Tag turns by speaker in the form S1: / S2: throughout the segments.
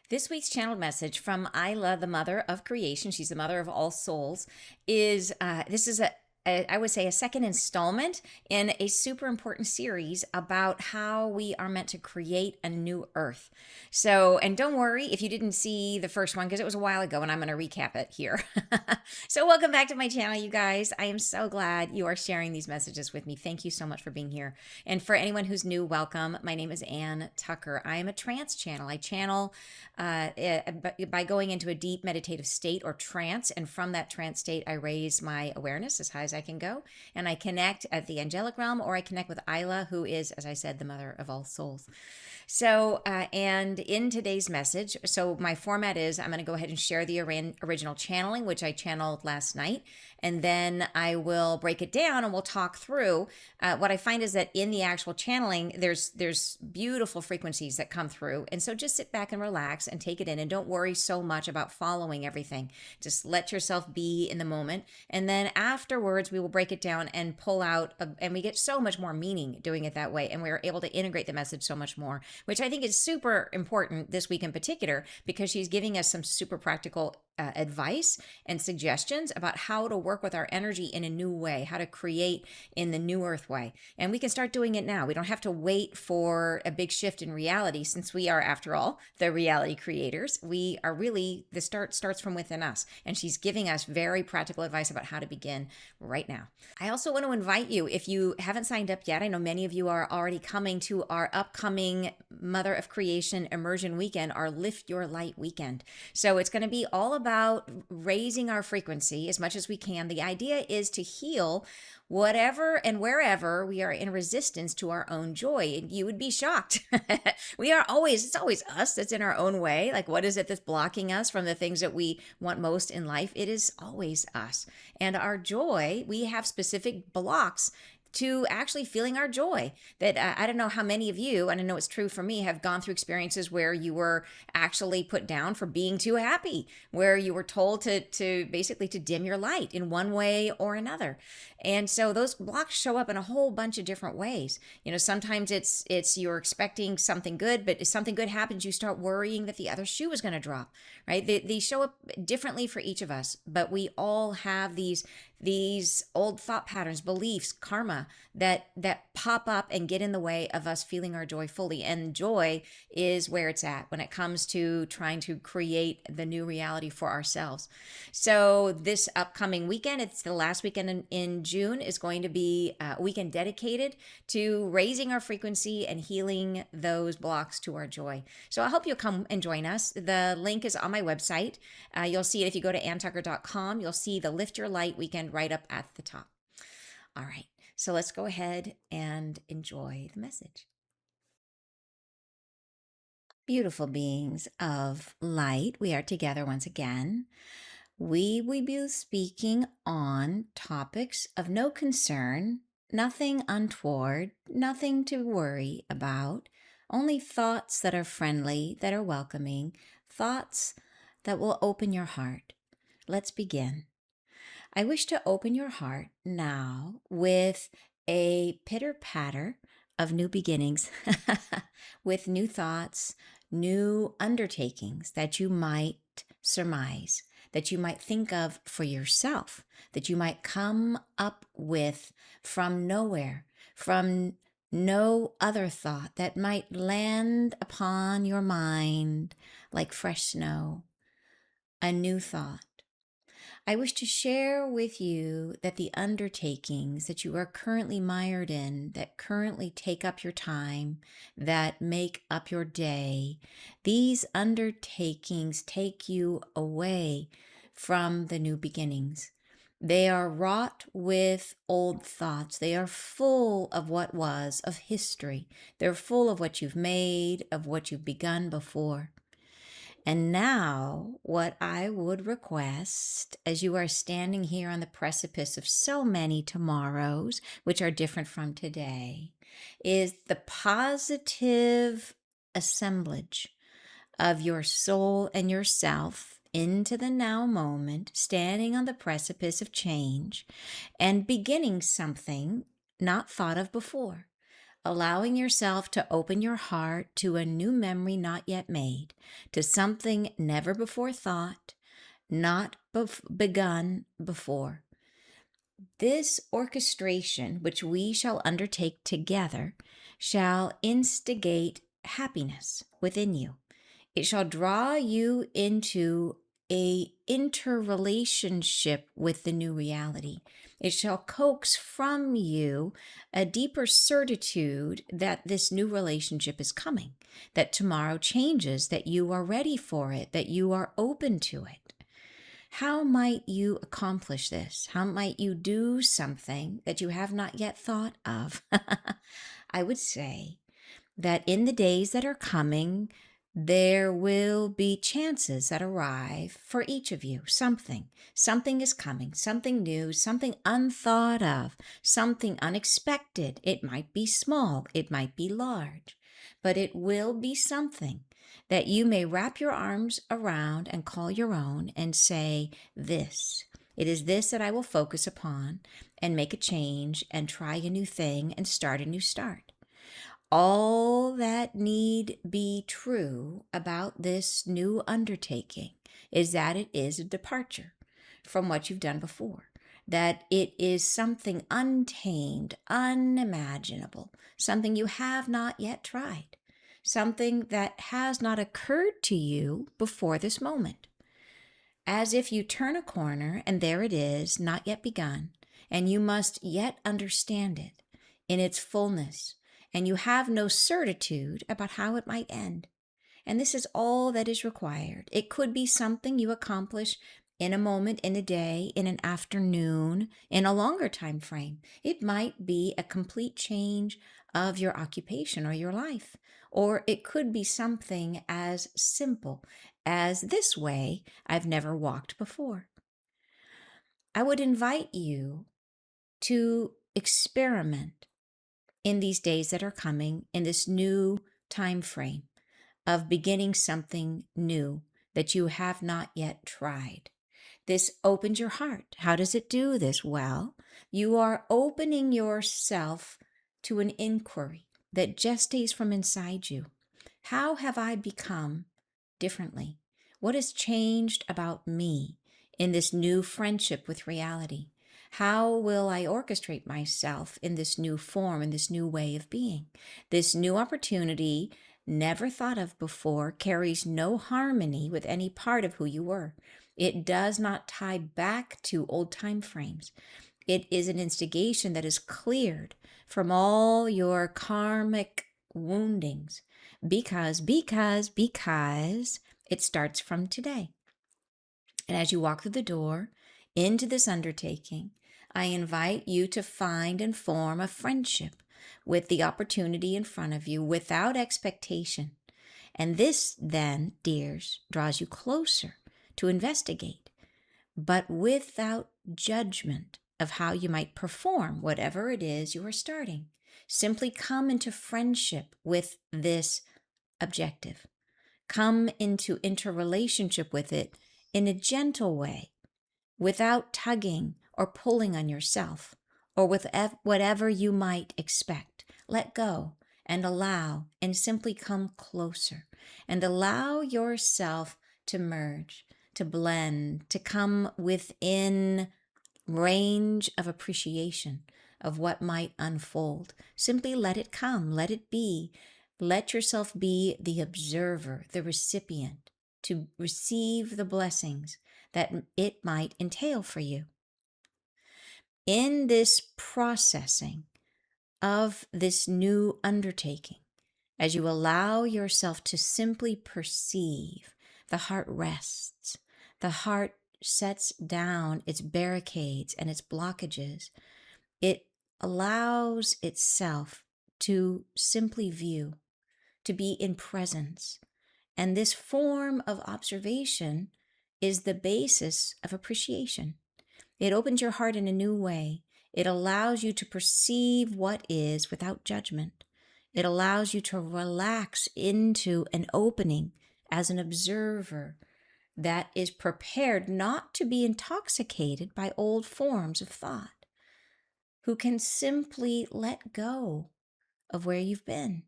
S1: This week's channeled message from Isla, the mother of creation, she's the mother of all souls, is this is I would say a second installment in a super important series about how we are meant to create a new earth. So, and don't worry if you didn't see the first one because it was a while ago and I'm going to recap it here. So, welcome back to my channel, you guys. I am so glad you are sharing these messages with me. Thank you so much for being here. And for anyone who's new, welcome. My name is Ann Tucker. I am a trance channel. I channel by going into a deep meditative state or trance. And from that trance state, I raise my awareness as high as I can go. And I connect at the angelic realm, or I connect with Isla, who is, as I said, the mother of all souls. So, and in today's message, so my format is I'm going to go ahead and share the original channeling, which I channeled last night. And then I will break it down and we'll talk through. What I find is that in the actual channeling, there's beautiful frequencies that come through. And so just sit back and relax and take it in and don't worry so much about following everything. Just let yourself be in the moment. And then afterwards, we will break it down and pull out, and we get so much more meaning doing it that way. And we're able to integrate the message so much more, which I think is super important this week in particular, because she's giving us some super practical advice and suggestions about how to work with our energy in a new way, how to create in the new earth way. And we can start doing it now. We don't have to wait for a big shift in reality, since we are, after all, the reality creators. We are really, the start starts from within us. And she's giving us very practical advice about how to begin right now. I also want to invite you, if you haven't signed up yet, I know many of you are already coming to our upcoming Mother of Creation Immersion Weekend, our Lift Your Light Weekend. So it's going to be all about raising our frequency as much as we can. The idea is to heal whatever and wherever we are in resistance to our own joy. And you would be shocked. It's always us that's in our own way. Like, what is it that's blocking us from the things that we want most in life? It is always us. And our joy, we have specific blocks to actually feeling our joy. That I don't know how many of you, and I know it's true for me, have gone through experiences where you were actually put down for being too happy, where you were told to basically to dim your light in one way or another. And so those blocks show up in a whole bunch of different ways. You know, sometimes it's you're expecting something good, but if something good happens, you start worrying that the other shoe is going to drop, right? They show up differently for each of us, but we all have these old thought patterns, beliefs, karma that pop up and get in the way of us feeling our joy fully. And joy is where it's at when it comes to trying to create the new reality for ourselves. So this upcoming weekend, it's the last weekend in June, is going to be a weekend dedicated to raising our frequency and healing those blocks to our joy. So I hope you'll come and join us. The link is on my website. You'll see it if you go to antucker.com. You'll see the Lift Your Light weekend right up at the top. All right, so let's go ahead and enjoy the message. Beautiful beings of light, we are together once again. We will be speaking on topics of no concern, nothing untoward, nothing to worry about, only thoughts that are friendly, that are welcoming, thoughts that will open your heart. Let's begin. I wish to open your heart now with a pitter patter of new beginnings, with new thoughts, new undertakings that you might surmise, that you might think of for yourself, that you might come up with from nowhere, from no other thought, that might land upon your mind like fresh snow, a new thought. I wish to share with you that the undertakings that you are currently mired in, that currently take up your time, that make up your day, these undertakings take you away from the new beginnings. They are wrought with old thoughts. They are full of what was, of history. They're full of what you've made, of what you've begun before. And now, what I would request, as you are standing here on the precipice of so many tomorrows, which are different from today, is the positive assemblage of your soul and yourself into the now moment, standing on the precipice of change and beginning something not thought of before. allowing yourself to open your heart to a new memory not yet made, to something never before thought, not begun before. This orchestration, which we shall undertake together, shall instigate happiness within you. It shall draw you into a interrelationship with the new reality. It shall coax from you a deeper certitude that this new relationship is coming, that tomorrow changes, that you are ready for it, that you are open to it. How might you accomplish this? How might you do something that you have not yet thought of? I would say that in the days that are coming, there will be chances that arrive for each of you. Something is coming, something new, something unthought of, something unexpected. It might be small, it might be large, but it will be something that you may wrap your arms around and call your own and say, this. It is this that I will focus upon and make a change and try a new thing and start a new start. All that need be true about this new undertaking is that it is a departure from what you've done before, that it is something untamed, unimaginable, something you have not yet tried, something that has not occurred to you before this moment. As if you turn a corner and there it is, not yet begun, and you must yet understand it in its fullness, and you have no certitude about how it might end. And this is all that is required. It could be something you accomplish in a moment, in a day, in an afternoon, in a longer time frame. It might be a complete change of your occupation or your life. Or it could be something as simple as this way I've never walked before. I would invite you to experiment in these days that are coming, in this new time frame of beginning something new that you have not yet tried. This opens your heart. How does it do this? Well, you are opening yourself to an inquiry that gestates from inside you. How have I become differently? What has changed about me in this new friendship with reality? How will I orchestrate myself in this new form, in this new way of being? This new opportunity, never thought of before, carries no harmony with any part of who you were. It does not tie back to old time frames. It is an instigation that is cleared from all your karmic woundings because it starts from today. And as you walk through the door into this undertaking, I invite you to find and form a friendship with the opportunity in front of you without expectation. And this then, dears, draws you closer to investigate, but without judgment of how you might perform whatever it is you are starting. Simply come into friendship with this objective. Come into interrelationship with it in a gentle way, without tugging or pulling on yourself, or with whatever you might expect. Let go and allow, and simply come closer and allow yourself to merge, to blend, to come within range of appreciation of what might unfold. Simply let it come, let it be. Let yourself be the observer, the recipient, to receive the blessings that it might entail for you. In this processing of this new undertaking, as you allow yourself to simply perceive, the heart rests. The heart sets down its barricades and its blockages. It allows itself to simply view, to be in presence. And this form of observation is the basis of appreciation. It opens your heart in a new way. It allows you to perceive what is without judgment. It allows you to relax into an opening as an observer that is prepared not to be intoxicated by old forms of thought, who can simply let go of where you've been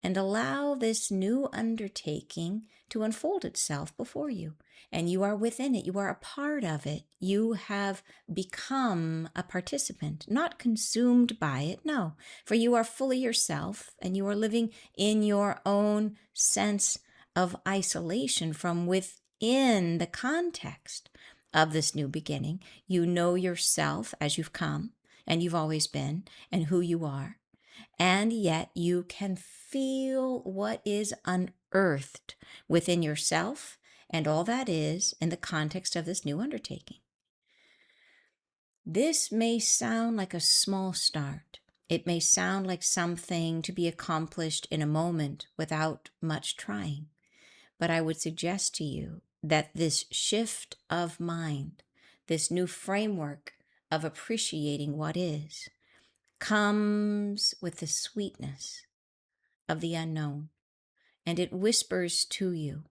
S1: and allow this new undertaking to unfold itself before you. And you are within it, you are a part of it. You have become a participant, not consumed by it, no, for you are fully yourself and you are living in your own sense of isolation from within the context of this new beginning. You know yourself as you've come and you've always been and who you are. And yet you can feel what is unearthed within yourself and all that is in the context of this new undertaking. This may sound like a small start. It may sound like something to be accomplished in a moment without much trying. But I would suggest to you that this shift of mind, this new framework of appreciating what is, comes with the sweetness of the unknown, and it whispers to you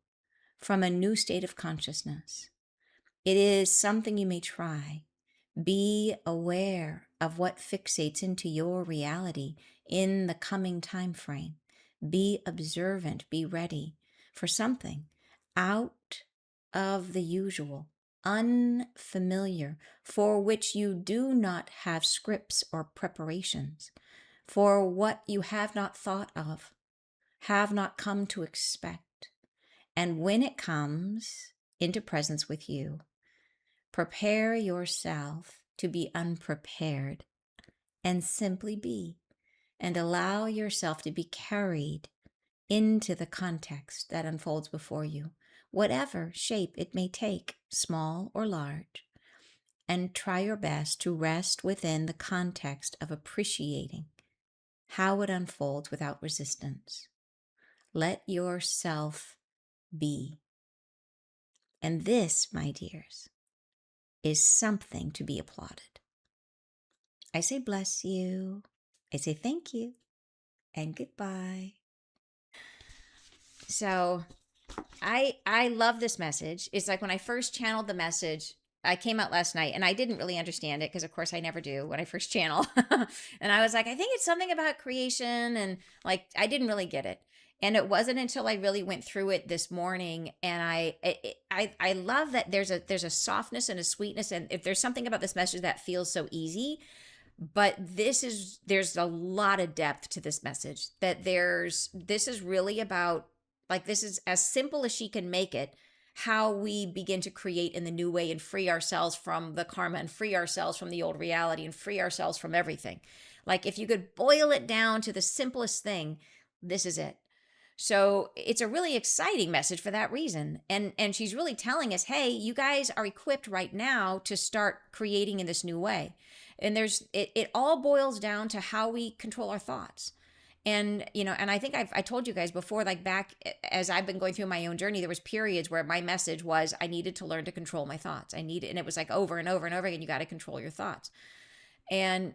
S1: from a new state of consciousness. It is something you may try. Be aware of what fixates into your reality in the coming time frame. Be observant, be ready for something out of the usual, unfamiliar, for which you do not have scripts or preparations, for what you have not thought of, have not come to expect. And when it comes into presence with you, prepare yourself to be unprepared and simply be, and allow yourself to be carried into the context that unfolds before you, whatever shape it may take, small or large, and try your best to rest within the context of appreciating how it unfolds without resistance. Let yourself be. And this, my dears, is something to be applauded. I say bless you. I say thank you and goodbye. So I love this message. It's like when I first channeled the message, I came out last night and I didn't really understand it because of course I never do when I first channel. And I was like, I think it's something about creation, and like I didn't really get it. And it wasn't until I really went through it this morning, and I love that there's a softness and a sweetness, and if there's something about this message that feels so easy, but there's a lot of depth to this message, that this is really about, like, this is as simple as she can make it, how we begin to create in the new way and free ourselves from the karma and free ourselves from the old reality and free ourselves from everything. Like, if you could boil it down to the simplest thing, this is it. So it's a really exciting message for that reason. And she's really telling us, hey, you guys are equipped right now to start creating in this new way. And it all boils down to how we control our thoughts. And and I think I told you guys before, like back as I've been going through my own journey, there was periods where my message was I needed to learn to control my thoughts. And it was like over and over and over again, you got to control your thoughts. And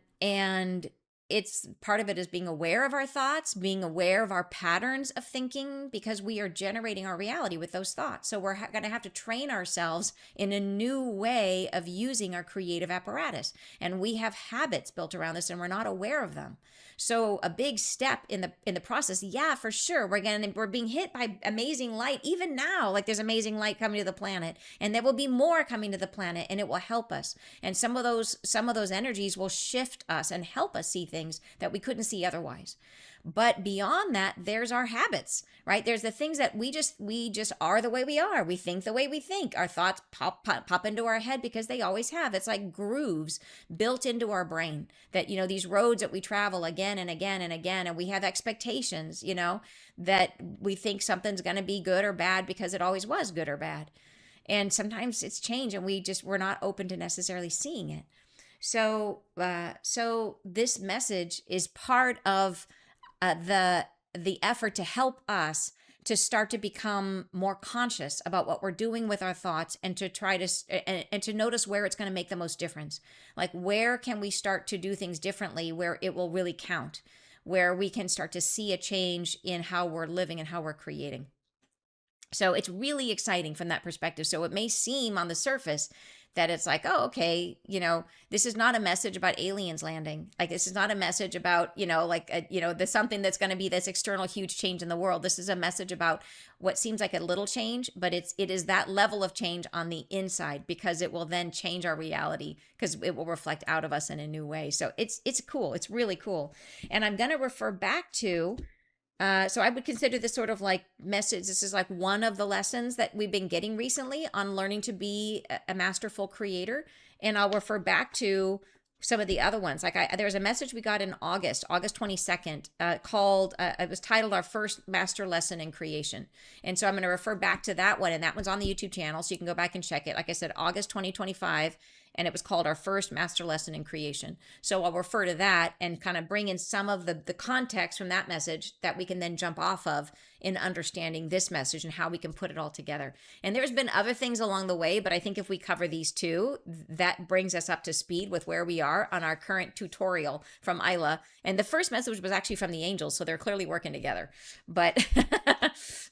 S1: it's part of it is being aware of our thoughts, being aware of our patterns of thinking, because we are generating our reality with those thoughts. So we're going to have to train ourselves in a new way of using our creative apparatus. And we have habits built around this and we're not aware of them. So a big step in the process, yeah, for sure, we're being hit by amazing light even now. Like, there's amazing light coming to the planet, and there will be more coming to the planet, and it will help us. And some of those energies will shift us and help us see things that we couldn't see otherwise. But beyond that, there's our habits, right? There's the things that we just are the way we are. We think the way we think. Our thoughts pop into our head because they always have. It's like grooves built into our brain that, these roads that we travel again and again and again, and we have expectations, that we think something's going to be good or bad because it always was good or bad. And sometimes it's changed and we're not open to necessarily seeing it. So this message is part of the effort to help us to start to become more conscious about what we're doing with our thoughts, and to try to and to notice where it's going to make the most difference. Like, where can we start to do things differently where it will really count, where we can start to see a change in how we're living and how we're creating. So it's really exciting from that perspective. So it may seem on the surface that it's like, oh, okay, this is not a message about aliens landing. Like, this is not a message about, there's something that's going to be this external huge change in the world. This is a message about what seems like a little change, but it is that level of change on the inside, because it will then change our reality, because it will reflect out of us in a new way. So it's cool. It's really cool. And I'm going to refer back to so I would consider this sort of like message. This is like one of the lessons that we've been getting recently on learning to be a masterful creator. And I'll refer back to some of the other ones. Like there's a message we got in August 22nd, called, it was titled Our First Master Lesson in Creation. And so I'm going to refer back to that one. And that one's on the YouTube channel. So you can go back and check it. Like I said, August 2025. And it was called Our First Master Lesson in Creation. So I'll refer to that and kind of bring in some of the context from that message that we can then jump off of in understanding this message and how we can put it all together. And there's been other things along the way, but I think if we cover these two, that brings us up to speed with where we are on our current tutorial from Isla. And the first message was actually from the angels, so they're clearly working together. But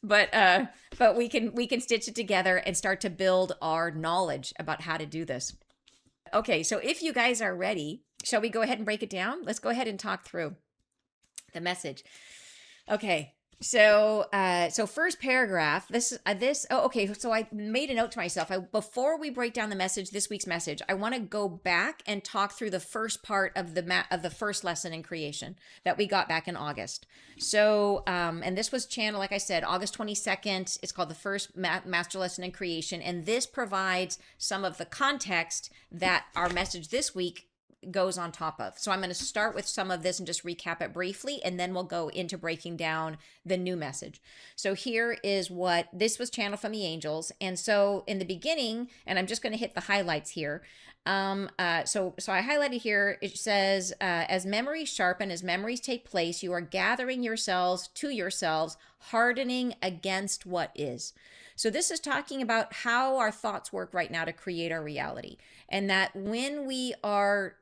S1: but we can stitch it together and start to build our knowledge about how to do this. Okay, so if you guys are ready, shall we go ahead and break it down? Let's go ahead and talk through the message. Okay, so first paragraph. Okay. So I made a note to myself. Before we break down the message, this week's message, I want to go back and talk through the first part of the first lesson in creation that we got back in August. So and this was channeled, like I said, August 22nd. It's called the first master lesson in creation, and this provides some of the context that our message this week goes on top of. So I'm going to start with some of this and just recap it briefly, and then we'll go into breaking down the new message. So here is what this was channeled from the angels. And so in the beginning, and I'm just going to hit the highlights here. So I highlighted here, it says, as memories sharpen, as memories take place, you are gathering yourselves to yourselves, hardening against what is. So this is talking about how our thoughts work right now to create our reality. And that when we're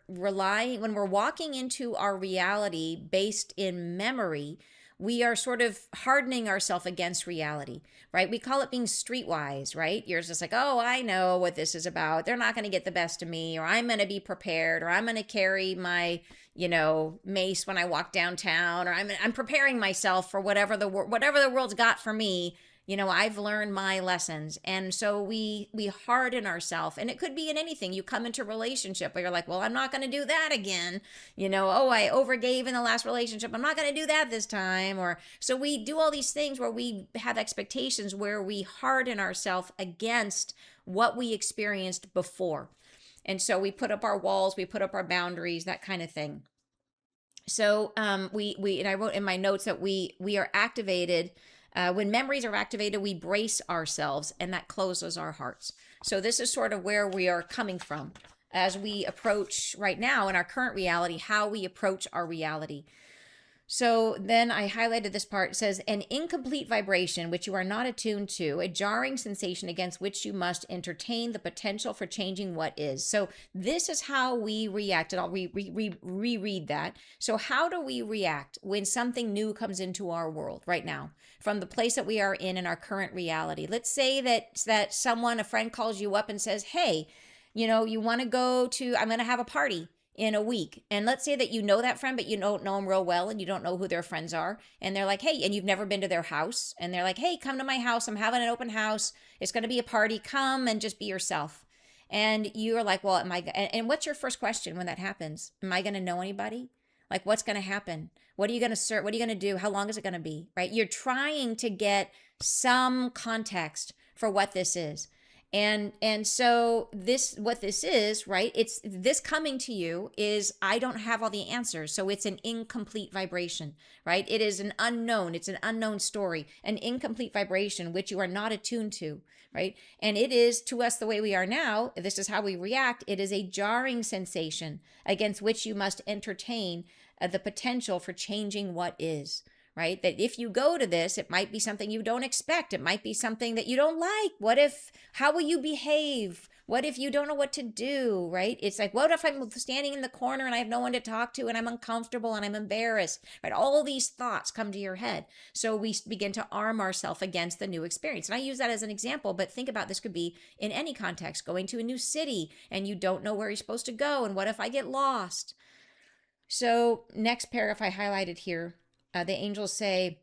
S1: walking into our reality based in memory, we are sort of hardening ourselves against reality, right? We call it being streetwise, right? You're just like, oh, I know what this is about. They're not going to get the best of me, or I'm going to be prepared, or I'm going to carry my, mace when I walk downtown, or I'm preparing myself for whatever the world's got for me. I've learned my lessons. And so we harden ourselves, and it could be in anything. You come into a relationship where you're like, well, I'm not going to do that again. Oh, I overgave in the last relationship. I'm not going to do that this time. Or so we do all these things where we have expectations, where we harden ourselves against what we experienced before. And so we put up our walls, we put up our boundaries, that kind of thing. So and I wrote in my notes that we are activated. When memories are activated, we brace ourselves, and that closes our hearts. So this is sort of where we are coming from as we approach right now in our current reality, how we approach our reality. So then I highlighted this part. It says, an incomplete vibration which you are not attuned to, a jarring sensation against which you must entertain the potential for changing what is. So this is how we react, and I'll reread that. So how do we react when something new comes into our world right now, from the place that we are in our current reality? Let's say that a friend calls you up and says, hey, you want to go to, I'm going to have a party in a week. And let's say that you know that friend, but you don't know them real well, and you don't know who their friends are. And they're like, hey, and you've never been to their house. And they're like, hey, come to my house. I'm having an open house. It's going to be a party. Come and just be yourself. And you're like, well, and what's your first question when that happens? Am I going to know anybody? Like, what's going to happen? What are you going to serve? What are you going to do? How long is it going to be? Right? You're trying to get some context for what this is. And so what this is, right? It's this coming to you is, I don't have all the answers. So it's an incomplete vibration, right? It is an unknown. It's an unknown story, an incomplete vibration, which you are not attuned to, right? And it is, to us, the way we are now, this is how we react. It is a jarring sensation against which you must entertain the potential for changing what is. Right? That if you go to this, it might be something you don't expect. It might be something that you don't like. How will you behave What if you don't know what to do, right? It's like, what if I'm standing in the corner and I have no one to talk to and I'm uncomfortable and I'm embarrassed, right? All these thoughts come to your head. So we begin to arm ourselves against the new experience. And I use that as an example, but think about this could be in any context, going to a new city and you don't know where you're supposed to go. And what if I get lost? So, next paragraph I highlighted here, the angels say,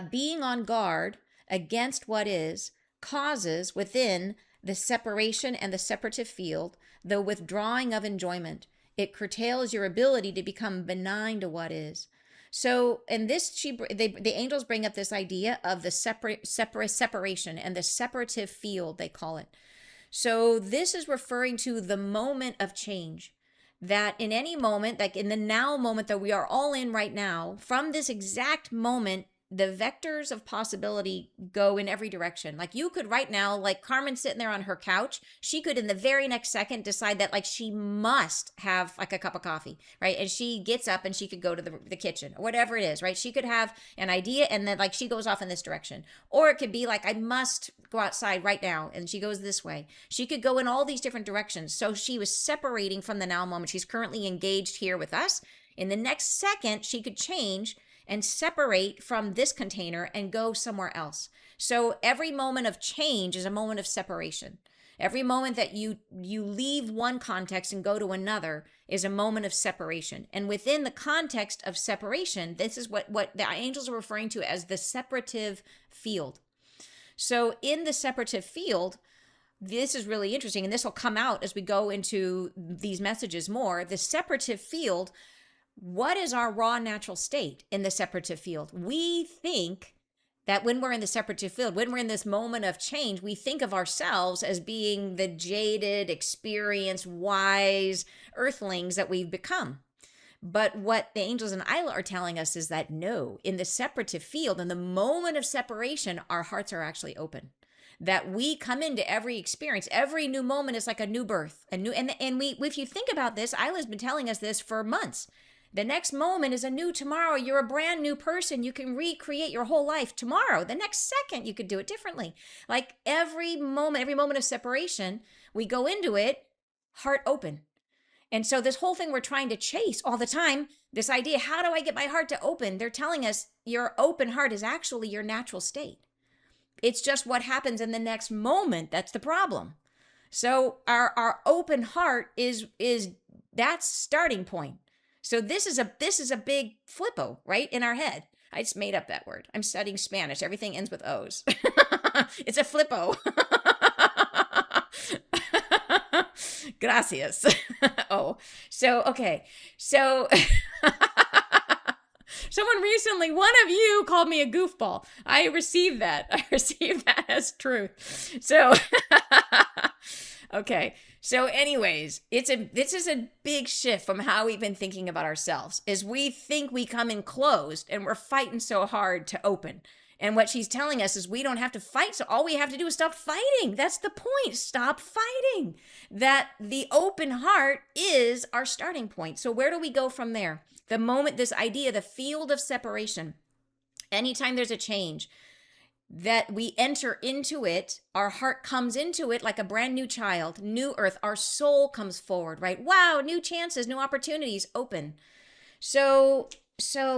S1: being on guard against what is causes within the separation and the separative field the withdrawing of enjoyment. It curtails your ability to become benign to what is. So, in this, the angels bring up this idea of the separation and the separative field, they call it. So, this is referring to the moment of change. That in any moment, like in the now moment that we are all in right now, from this exact moment, the vectors of possibility go in every direction. Like you could right now, like Carmen sitting there on her couch, she could in the very next second decide that like she must have like a cup of coffee, right? And she gets up and she could go to the kitchen or whatever it is, right? She could have an idea and then like she goes off in this direction. Or it could be like, I must go outside right now, and she goes this way. She could go in all these different directions. So she was separating from the now moment. She's currently engaged here with us. In the next second, she could change and separate from this container and go somewhere else. So every moment of change is a moment of separation. Every moment that you leave one context and go to another is a moment of separation. And within the context of separation, this is what the angels are referring to as the separative field. So in the separative field, this is really interesting, and this will come out as we go into these messages more. The separative field, what is our raw natural state in the separative field? We think that when we're in the separative field, when we're in this moment of change, we think of ourselves as being the jaded, experienced, wise earthlings that we've become. But what the angels and Isla are telling us is that no, in the separative field, in the moment of separation, our hearts are actually open. That we come into every experience, every new moment is like a new birth, and we, if you think about this, Isla's been telling us this for months. The next moment is a new tomorrow. You're a brand new person. You can recreate your whole life tomorrow. The next second, you could do it differently. Like every moment of separation, we go into it, heart open. And so this whole thing we're trying to chase all the time, this idea, how do I get my heart to open? They're telling us your open heart is actually your natural state. It's just what happens in the next moment. That's the problem. So our open heart is that's starting point. So this is a big flippo, right, in our head. I just made up that word. I'm studying Spanish. Everything ends with O's. It's a flippo. Gracias. Oh, so, okay. So someone recently, one of you called me a goofball. I received that. I received that as truth. So, okay. So anyways, this is a big shift from how we've been thinking about ourselves, is we think we come in closed and we're fighting so hard to open. And what she's telling us is we don't have to fight. So all we have to do is stop fighting. That's the point. Stop fighting. That the open heart is our starting point. So where do we go from there? The moment, this idea, the field of separation, anytime there's a change, that we enter into it, our heart comes into it like a brand new child, new earth, our soul comes forward, right? Wow, new chances, new opportunities, open. So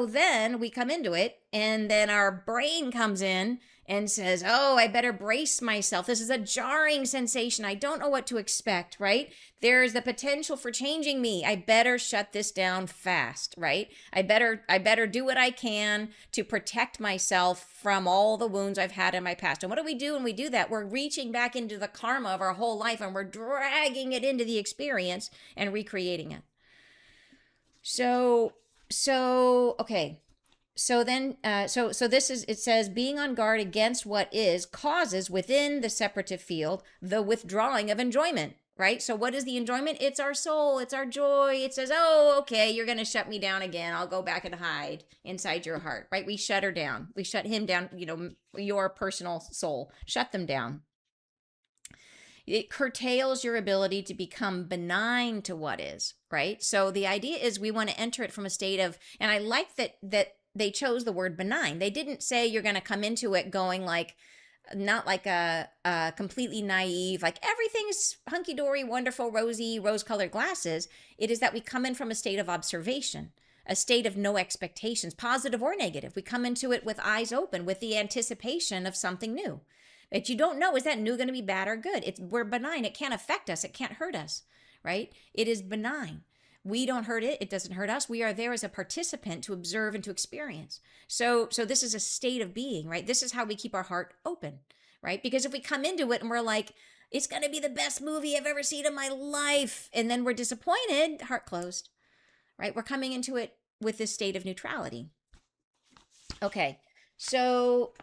S1: then we come into it, and then our brain comes in and says, oh, I better brace myself. This is a jarring sensation. I don't know what to expect, right? There's the potential for changing me. I better shut this down fast, right? I better do what I can to protect myself from all the wounds I've had in my past. And what do we do when we do that? We're reaching back into the karma of our whole life, and we're dragging it into the experience and recreating it. So okay. So then, so this is, it says, being on guard against what is causes within the separative field the withdrawing of enjoyment, right? So what is the enjoyment? It's our soul, it's our joy. It says, oh, okay, you're going to shut me down again. I'll go back and hide inside your heart, right? We shut her down. We shut him down, your personal soul. Shut them down. It curtails your ability to become benign to what is, right? So the idea is we want to enter it from a state of, and I like that they chose the word benign. They didn't say you're going to come into it going like, not like a completely naive, like everything's hunky dory, wonderful, rosy, rose colored glasses. It is that we come in from a state of observation, a state of no expectations, positive or negative. We come into it with eyes open, with the anticipation of something new. That you don't know, is that new going to be bad or good? We're benign. It can't affect us. It can't hurt us, right? It is benign. We don't hurt it. It doesn't hurt us. We are there as a participant to observe and to experience. So this is a state of being, right? This is how we keep our heart open, right? Because if we come into it and we're like, it's going to be the best movie I've ever seen in my life, and then we're disappointed, heart closed, right? We're coming into it with this state of neutrality. Okay. So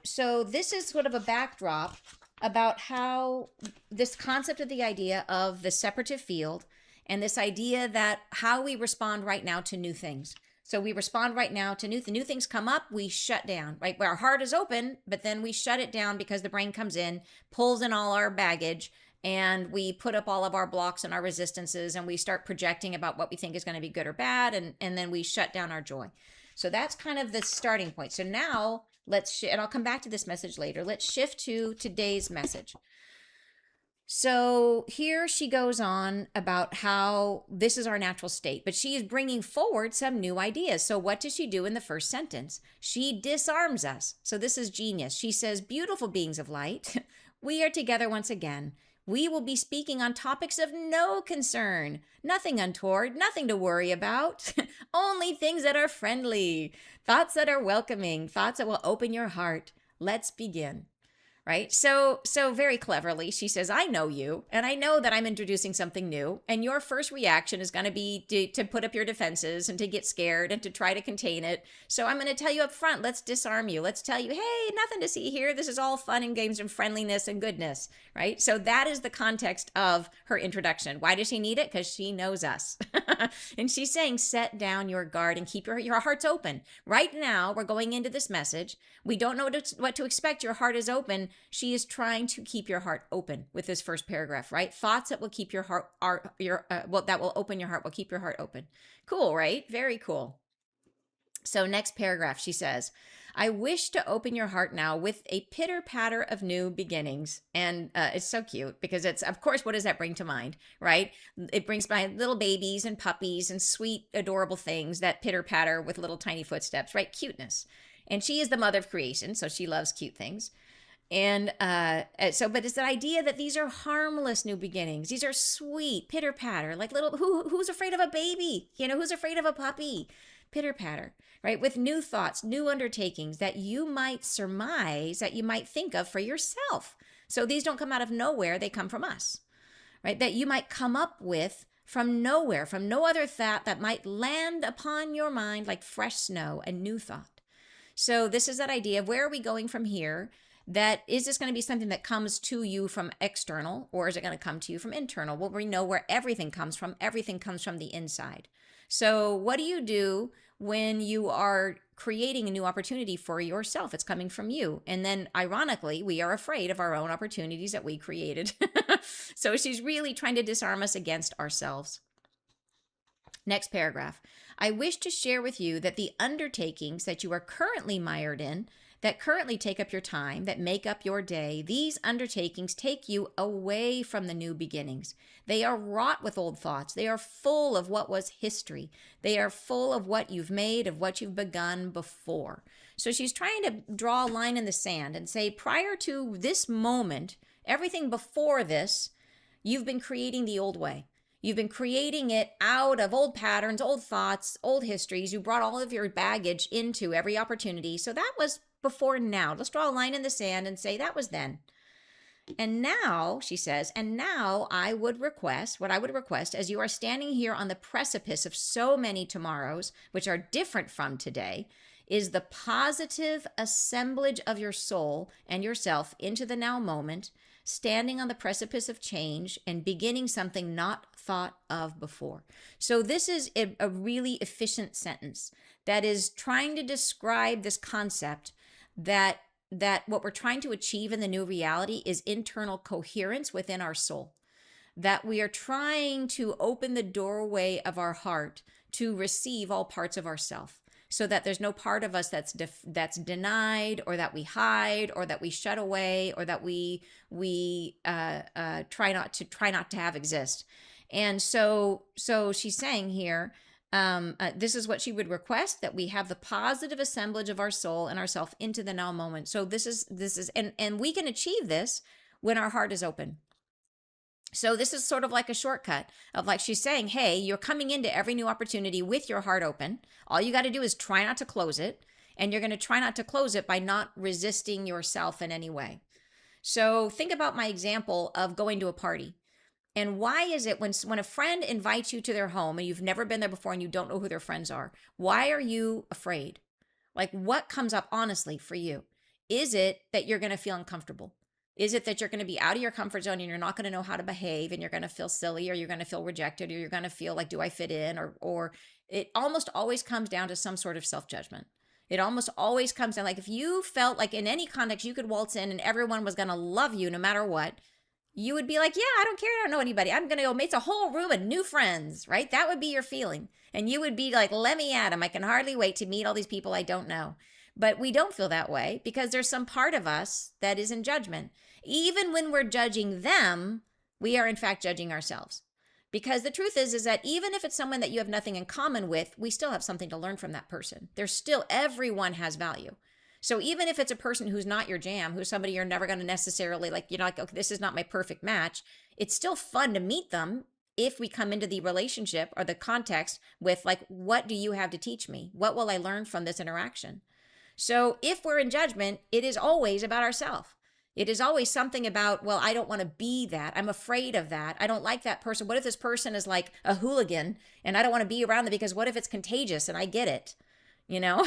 S1: this is sort of a backdrop about how this concept of the idea of the separative field and this idea that how we respond right now to new things. So we respond right now to new things come up, we shut down, right? Where our heart is open, but then we shut it down because the brain comes in, pulls in all our baggage, and we put up all of our blocks and our resistances, and we start projecting about what we think is going to be good or bad, and then we shut down our joy. So that's kind of the starting point. So now and I'll come back to this message later. Let's shift to today's message. So here she goes on about how this is our natural state, but she is bringing forward some new ideas. So what does she do in the first sentence? She disarms us. So this is genius. She says, beautiful beings of light, we are together once again. We will be speaking on topics of no concern, nothing untoward, nothing to worry about, only things that are friendly, thoughts that are welcoming, thoughts that will open your heart. Let's begin. Right? So very cleverly, she says, I know you, and I know that I'm introducing something new, and your first reaction is going to be to put up your defenses and to get scared and to try to contain it. So I'm going to tell you up front, let's disarm you. Let's tell you, hey, nothing to see here. This is all fun and games and friendliness and goodness, right? So that is the context of her introduction. Why does she need it? Because she knows us. And she's saying, set down your guard and keep your hearts open. Right now, we're going into this message. We don't know what to expect. Your heart is open. She is trying to keep your heart open with this first paragraph, right? Thoughts that will keep your heart, that will open your heart, will keep your heart open. Cool, right? Very cool. So next paragraph, she says, I wish to open your heart now with a pitter patter of new beginnings. And it's so cute because it's, of course, what does that bring to mind, right? It brings my little babies and puppies and sweet, adorable things that pitter patter with little tiny footsteps, right? Cuteness. And she is the mother of creation, so she loves cute things. And but it's the idea that these are harmless new beginnings. These are sweet, pitter patter, like little, who's afraid of a baby? Who's afraid of a puppy? Pitter patter, right? With new thoughts, new undertakings that you might surmise, that you might think of for yourself. So these don't come out of nowhere, they come from us, right? That you might come up with from nowhere, from no other thought that might land upon your mind like fresh snow, a new thought. So this is that idea of where are we going from here? That is this going to be something that comes to you from external, or is it going to come to you from internal? Well, we know where everything comes from. Everything comes from the inside. So what do you do when you are creating a new opportunity for yourself? It's coming from you. And then ironically, we are afraid of our own opportunities that we created. So she's really trying to disarm us against ourselves. Next paragraph. I wish to share with you that the undertakings that you are currently mired in, that currently take up your time, that make up your day, these undertakings take you away from the new beginnings. They are wrought with old thoughts. They are full of what was history. They are full of what you've made, of what you've begun before. So she's trying to draw a line in the sand and say, prior to this moment, everything before this, you've been creating the old way. You've been creating it out of old patterns, old thoughts, old histories. You brought all of your baggage into every opportunity. So that was before now. Let's draw a line in the sand and say that was then. And now, she says, and now what I would request, as you are standing here on the precipice of so many tomorrows, which are different from today, is the positive assemblage of your soul and yourself into the now moment, standing on the precipice of change and beginning something not thought of before. So this is a really efficient sentence that is trying to describe this concept that what we're trying to achieve in the new reality is internal coherence within our soul. That we are trying to open the doorway of our heart to receive all parts of ourself. so that there's no part of us that's denied, or that we hide, or that we shut away, or that we try not to have exist. And so she's saying here, this is what she would request, that we have the positive assemblage of our soul and ourself into the now moment. So this is and we can achieve this when our heart is open. So this is sort of like a shortcut of, like, she's saying, hey, you're coming into every new opportunity with your heart open. All you got to do is try not to close it. And you're going to try not to close it by not resisting yourself in any way. So think about my example of going to a party. And why is it when a friend invites you to their home and you've never been there before and you don't know who their friends are, why are you afraid? Like, what comes up honestly for you? Is it that you're going to feel uncomfortable? Is it that you're going to be out of your comfort zone and you're not going to know how to behave, and you're going to feel silly, or you're going to feel rejected, or you're going to feel like, do I fit in? Or it almost always comes down to some sort of self-judgment. It almost always comes down, like, if you felt like in any context you could waltz in and everyone was going to love you no matter what, you would be like, yeah, I don't care. I don't know anybody. I'm going to go make a whole room of new friends, right? That would be your feeling. And you would be like, let me at them. I can hardly wait to meet all these people I don't know. But we don't feel that way because there's some part of us that is in judgment. Even when we're judging them, we are in fact judging ourselves. Because the truth is that even if it's someone that you have nothing in common with, we still have something to learn from that person. Everyone has value. So even if it's a person who's not your jam, who's somebody you're never going to necessarily, like, you're like, okay, this is not my perfect match, it's still fun to meet them if we come into the relationship or the context with, like, what do you have to teach me? What will I learn from this interaction? So if we're in judgment, it is always about ourselves. It is always something about, well, I don't want to be that. I'm afraid of that. I don't like that person. What if this person is like a hooligan and I don't want to be around them because what if it's contagious and I get it? You know,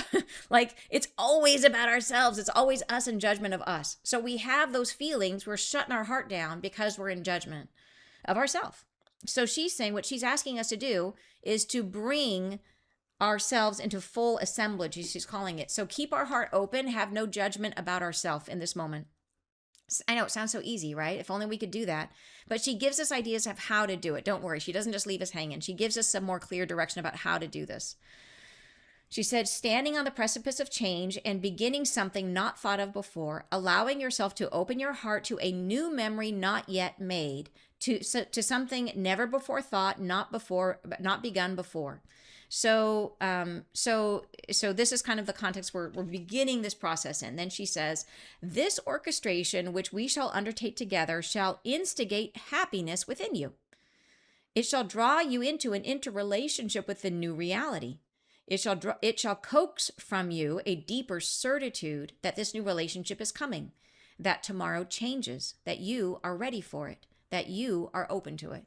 S1: like, it's always about ourselves. It's always us in judgment of us. So we have those feelings. We're shutting our heart down because we're in judgment of ourselves. So she's saying what she's asking us to do is to bring ourselves into full assemblage, she's calling it. So keep our heart open, have no judgment about ourselves in this moment. I know it sounds so easy, right? If only we could do that. But she gives us ideas of how to do it. Don't worry. She doesn't just leave us hanging. She gives us some more clear direction about how to do this. She said, standing on the precipice of change and beginning something not thought of before, allowing yourself to open your heart to a new memory not yet made, to something never before thought, not begun before. So this is kind of the context we're beginning this process in. Then she says, this orchestration which we shall undertake together shall instigate happiness within you. It shall draw you into an interrelationship with the new reality. It shall coax from you a deeper certitude that this new relationship is coming, that tomorrow changes, that you are ready for it, that you are open to it.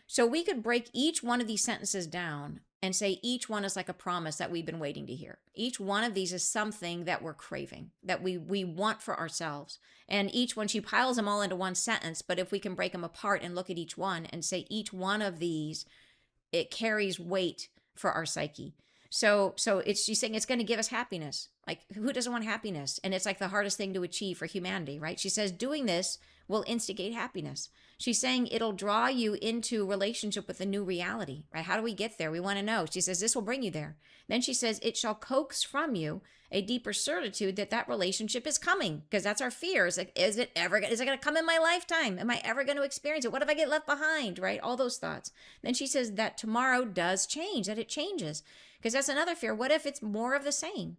S1: So we could break each one of these sentences down and say each one is like a promise that we've been waiting to hear. Each one of these is something that we're craving, that we want for ourselves. And each one, she piles them all into one sentence, but if we can break them apart and look at each one and say each one of these, it carries weight for our psyche. So she's saying it's going to give us happiness. Like, who doesn't want happiness? And it's like the hardest thing to achieve for humanity, right? She says doing this will instigate happiness. She's saying it'll draw you into relationship with a new reality, right? How do we get there? We want to know. She says this will bring you there. Then she says it shall coax from you a deeper certitude that relationship is coming, because that's our fear. Is like, is it going to come in my lifetime? Am I ever going to experience it? What if I get left behind, right? All those thoughts. Then she says that tomorrow does change, that it changes, because that's another fear. What if it's more of the same?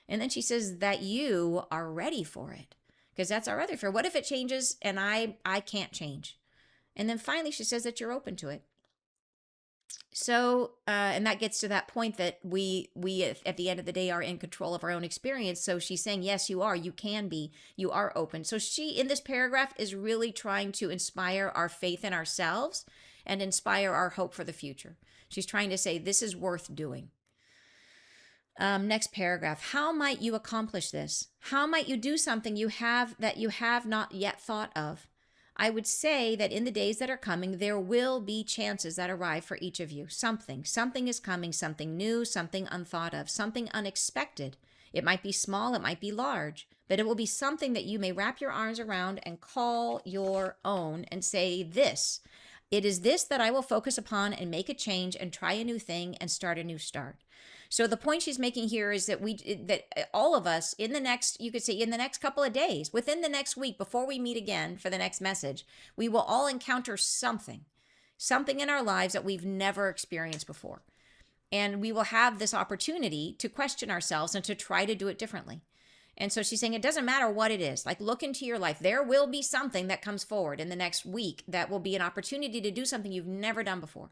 S1: And then she says that you are ready for it, because that's our other fear. What if it changes and I can't change? And then finally, she says that you're open to it. So, and that gets to that point that we at the end of the day are in control of our own experience. So she's saying, yes, you are, you can be, you are open. So she, in this paragraph, is really trying to inspire our faith in ourselves and inspire our hope for the future. She's trying to say, this is worth doing. Next paragraph. How might you accomplish this? How might you do something that you have not yet thought of? I would say that in the days that are coming, there will be chances that arrive for each of you. Something is coming, something new, something unthought of, something unexpected. It might be small, it might be large, but it will be something that you may wrap your arms around and call your own and say this. It is this that I will focus upon and make a change and try a new thing and start a new start. So the point she's making here is that all of us in the next, you could say in the next couple of days, within the next week, before we meet again for the next message, we will all encounter something in our lives that we've never experienced before. And we will have this opportunity to question ourselves and to try to do it differently. And so she's saying it doesn't matter what it is. Like, look into your life. There will be something that comes forward in the next week that will be an opportunity to do something you've never done before,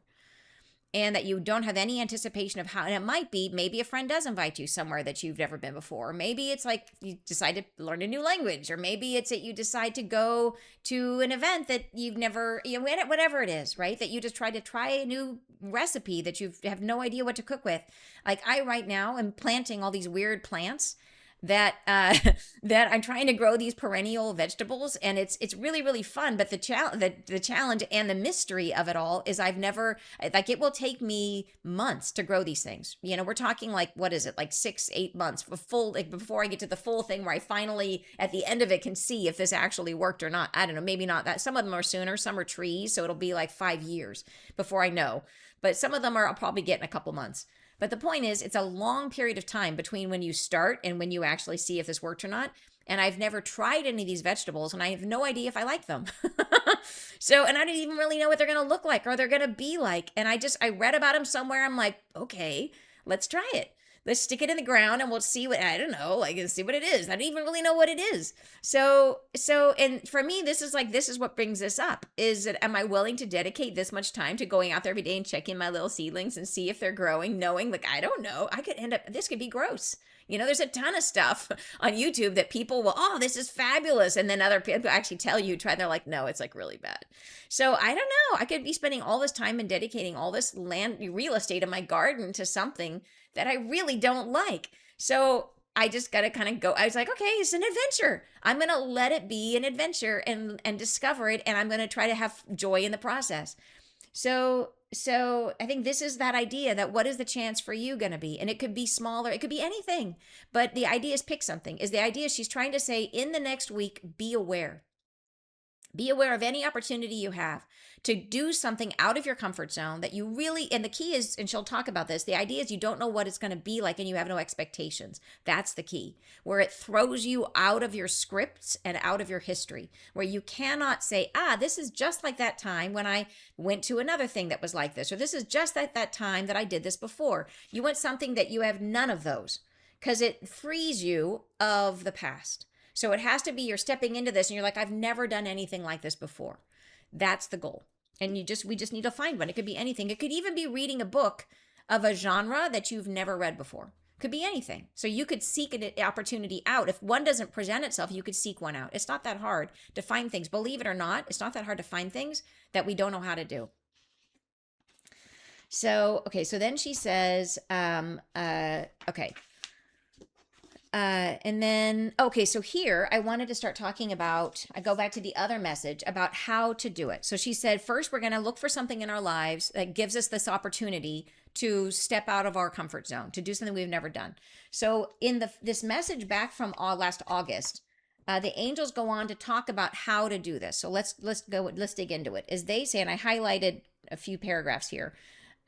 S1: and that you don't have any anticipation of how. And it might be, maybe a friend does invite you somewhere that you've never been before. Or maybe it's like you decide to learn a new language. Or maybe it's that you decide to go to an event that you've never, whatever it is, right? That you just try a new recipe that you have no idea what to cook with. Like, I right now am planting all these weird plants that that I'm trying to grow these perennial vegetables, and it's really, really fun. But the challenge and the mystery of it all is I've never, like, it will take me months to grow these things. We're talking like, what is it, like 6-8 months before I get to the full thing where I finally at the end of it can see if this actually worked or not. I don't know, maybe not that. Some of them are sooner, some are trees, so it'll be like 5 years before I know. But some of them I'll probably get in a couple months. But the point is, it's a long period of time between when you start and when you actually see if this worked or not. And I've never tried any of these vegetables, and I have no idea if I like them. And I don't even really know what they're going to look like or they're going to be like. And I read about them somewhere. I'm like, okay, let's try it. Let's stick it in the ground and we'll see what, I don't know, like, see what it is. I don't even really know what it is. And for me, this is what brings this up, is that, am I willing to dedicate this much time to going out there every day and checking my little seedlings and see if they're growing, knowing, like, I don't know, this could be gross. There's a ton of stuff on YouTube that people will, oh, this is fabulous. And then other people actually tell you, they're like, no, it's like really bad. So I don't know. I could be spending all this time and dedicating all this real estate in my garden to something that I really don't like. So I just got to kind of go. I was like, okay, it's an adventure. I'm going to let it be an adventure and discover it. And I'm going to try to have joy in the process. So I think this is that idea that what is the chance for you going to be? And it could be smaller. It could be anything. But the idea is pick something. She's trying to say, in the next week, be aware. Be aware of any opportunity you have to do something out of your comfort zone that you really, and the key is, and she'll talk about this, the idea is you don't know what it's going to be like and you have no expectations. That's the key, where it throws you out of your scripts and out of your history, where you cannot say, this is just like that time when I went to another thing that was like this, or this is just like that time that I did this before. You want something that you have none of those, because it frees you of the past. So it has to be, you're stepping into this and you're like, I've never done anything like this before. That's the goal. And we just need to find one. It could be anything. It could even be reading a book of a genre that you've never read before. Could be anything. So you could seek an opportunity out. If one doesn't present itself, you could seek one out. It's not that hard to find things. Believe it or not, it's not that hard to find things that we don't know how to do. So, okay. So then she says, okay. And then, okay, so here I wanted to start talking about, I go back to the other message about how to do it. So she said, first, we're going to look for something in our lives that gives us this opportunity to step out of our comfort zone, to do something we've never done. So in this message back from last August, the angels go on to talk about how to do this. So let's dig into it. As they say, and I highlighted a few paragraphs here.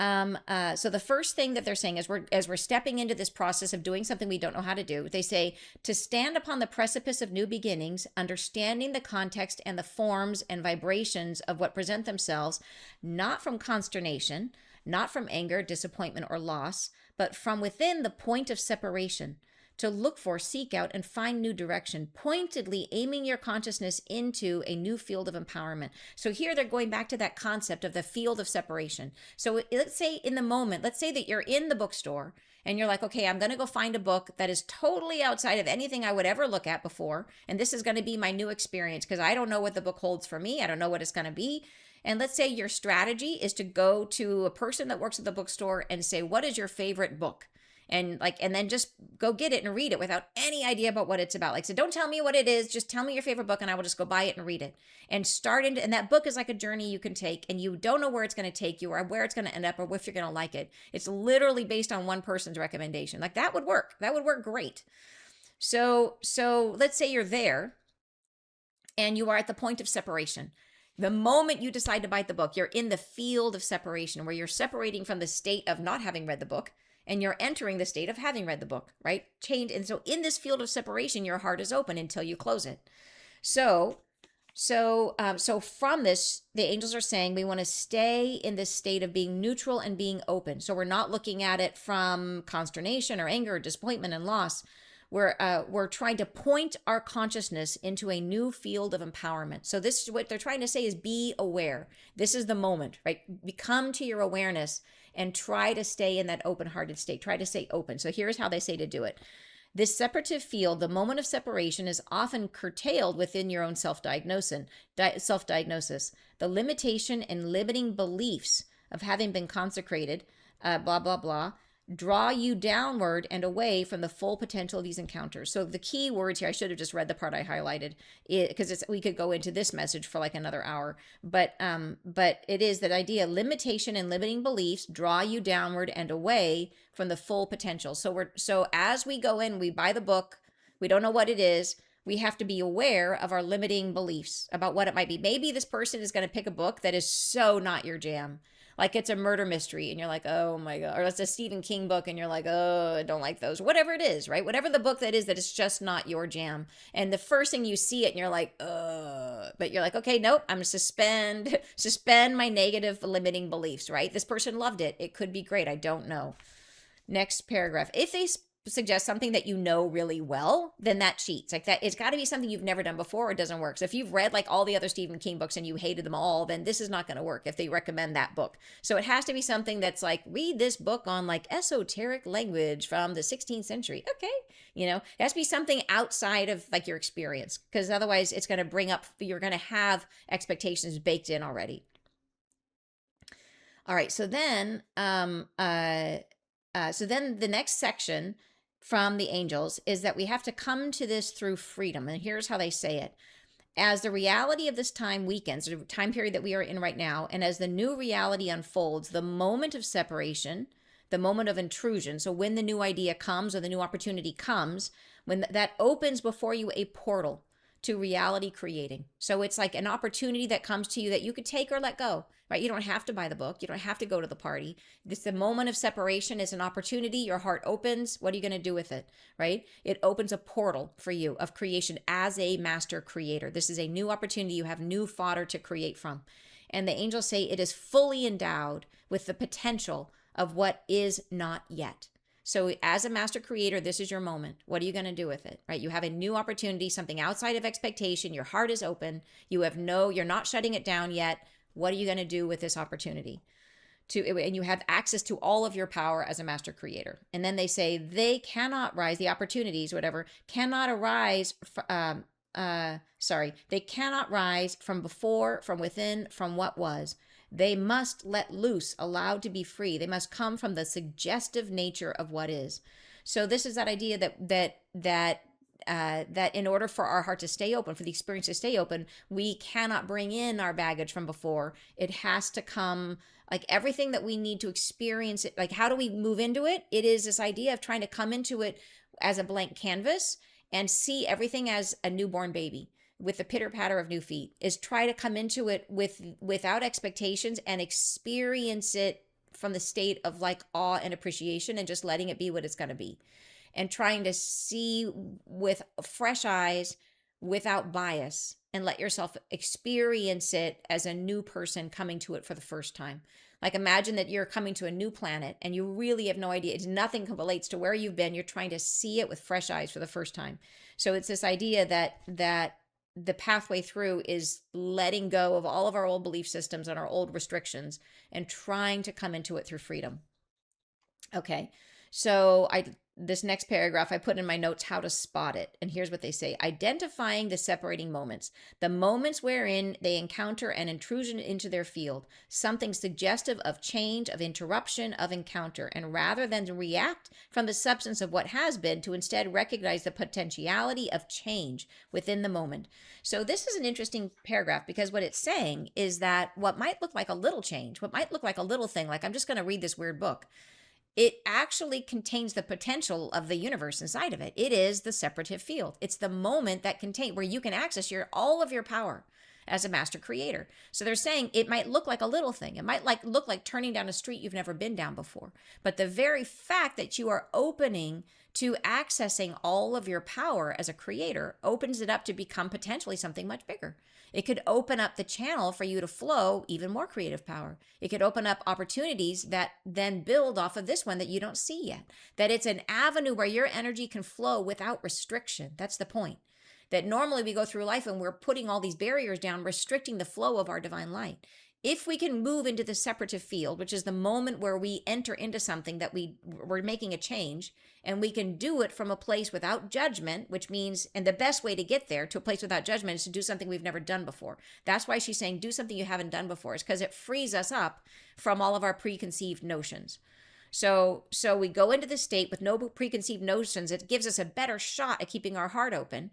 S1: So the first thing that they're saying is as we're stepping into this process of doing something we don't know how to do, they say to stand upon the precipice of new beginnings, understanding the context and the forms and vibrations of what present themselves, not from consternation, not from anger, disappointment, or loss, but from within the point of separation, to look for, seek out, and find new direction, pointedly aiming your consciousness into a new field of empowerment. So here they're going back to that concept of the field of separation. So let's say in the moment, let's say that you're in the bookstore and you're like, okay, I'm going to go find a book that is totally outside of anything I would ever look at before. And this is going to be my new experience because I don't know what the book holds for me. I don't know what it's going to be. And let's say your strategy is to go to a person that works at the bookstore and say, what is your favorite book? And then just go get it and read it without any idea about what it's about. Like, so don't tell me what it is. Just tell me your favorite book and I will just go buy it and read it and and that book is like a journey you can take, and you don't know where it's going to take you or where it's going to end up or if you're going to like it. It's literally based on one person's recommendation. Like, that would work. That would work great. So let's say you're there and you are at the point of separation. The moment you decide to buy the book, you're in the field of separation where you're separating from the state of not having read the book and you're entering the state of having read the book, right? Change. And so in this field of separation, your heart is open until you close it. So from this, the angels are saying we want to stay in this state of being neutral and being open. So we're not looking at it from consternation or anger or disappointment and loss. We're trying to point our consciousness into a new field of empowerment. So this is what they're trying to say is be aware. This is the moment, right? Come to your awareness and try to stay in that open-hearted state. Try to stay open. So here's how they say to do it. This separative field, the moment of separation, is often curtailed within your own self-diagnosis. The limitation and limiting beliefs of having been consecrated, blah, blah, blah, draw you downward and away from the full potential of these encounters. So the key words here, I should have just read the part I highlighted because we could go into this message for like another hour, but it is that idea: limitation and limiting beliefs draw you downward and away from the full potential. So as we go in, we buy the book, we don't know what it is. We have to be aware of our limiting beliefs about what it might be. Maybe this person is going to pick a book that is so not your jam. Like it's a murder mystery and you're like, oh my God. Or it's a Stephen King book and you're like, oh, I don't like those. Whatever it is, right? Whatever the book that is just not your jam. And the first thing you see it and you're like, but you're like, okay, nope, I'm gonna suspend my negative limiting beliefs, right? This person loved it. It could be great. I don't know. Next paragraph. If they suggest something that you know really well, then that cheats. Like that, it's got to be something you've never done before or it doesn't work. So if you've read like all the other Stephen King books and you hated them all, then this is not going to work if they recommend that book. So it has to be something that's like, read this book on like esoteric language from the 16th century. Okay. It has to be something outside of like your experience, because otherwise it's going to bring up, you're going to have expectations baked in already. All right. So then the next section from the angels is that we have to come to this through freedom. And here's how they say it. As the reality of this time weakens, the time period that we are in right now, and as the new reality unfolds, the moment of separation, the moment of intrusion, so when the new idea comes or the new opportunity comes, when that opens before you a portal to reality creating. So it's like an opportunity that comes to you that you could take or let go, right? You don't have to buy the book. You don't have to go to the party. This, the moment of separation is an opportunity. Your heart opens. What are you going to do with it, right? It opens a portal for you of creation as a master creator. This is a new opportunity. You have new fodder to create from. And the angels say it is fully endowed with the potential of what is not yet. So as a master creator, this is your moment. What are you going to do with it, right? You have a new opportunity, something outside of expectation. Your heart is open. You're not shutting it down yet. What are you going to do with this opportunity? And you have access to all of your power as a master creator. And then they say they cannot rise, the opportunities, whatever, cannot arise, they cannot rise from before, from within, from what was. They must let loose, allowed to be free. They must come from the suggestive nature of what is. So this is that idea that in order for our heart to stay open, for the experience to stay open, we cannot bring in our baggage from before. It has to come, like everything that we need to experience it. Like, how do we move into it? It is this idea of trying to come into it as a blank canvas and see everything as a newborn baby with the pitter patter of new feet. Is try to come into it without expectations and experience it from the state of like awe and appreciation and just letting it be what it's going to be. And trying to see with fresh eyes without bias and let yourself experience it as a new person coming to it for the first time. Like imagine that you're coming to a new planet and you really have no idea. It's nothing relates to where you've been. You're trying to see it with fresh eyes for the first time. So it's this idea that the pathway through is letting go of all of our old belief systems and our old restrictions and trying to come into it through freedom. Okay. So this next paragraph, I put in my notes how to spot it. And here's what they say. Identifying the separating moments, the moments wherein they encounter an intrusion into their field, something suggestive of change, of interruption, of encounter. And rather than to react from the substance of what has been, to instead recognize the potentiality of change within the moment. So this is an interesting paragraph because what it's saying is that what might look like a little change, what might look like a little thing, like I'm just going to read this weird book, it actually contains the potential of the universe inside of it. It is the separative field. It's the moment that where you can access all of your power as a master creator. So they're saying it might look like a little thing. It might look like turning down a street you've never been down before. But the very fact that you are opening to accessing all of your power as a creator opens it up to become potentially something much bigger. It could open up the channel for you to flow even more creative power. It could open up opportunities that then build off of this one that you don't see yet. That it's an avenue where your energy can flow without restriction. That's the point. That normally we go through life and we're putting all these barriers down, restricting the flow of our divine light. If we can move into the separative field, which is the moment where we enter into something that we're making a change, and we can do it from a place without judgment, which means, and the best way to get there to a place without judgment is to do something we've never done before. That's why she's saying do something you haven't done before, is because it frees us up from all of our preconceived notions. So we go into the state with no preconceived notions. It gives us a better shot at keeping our heart open.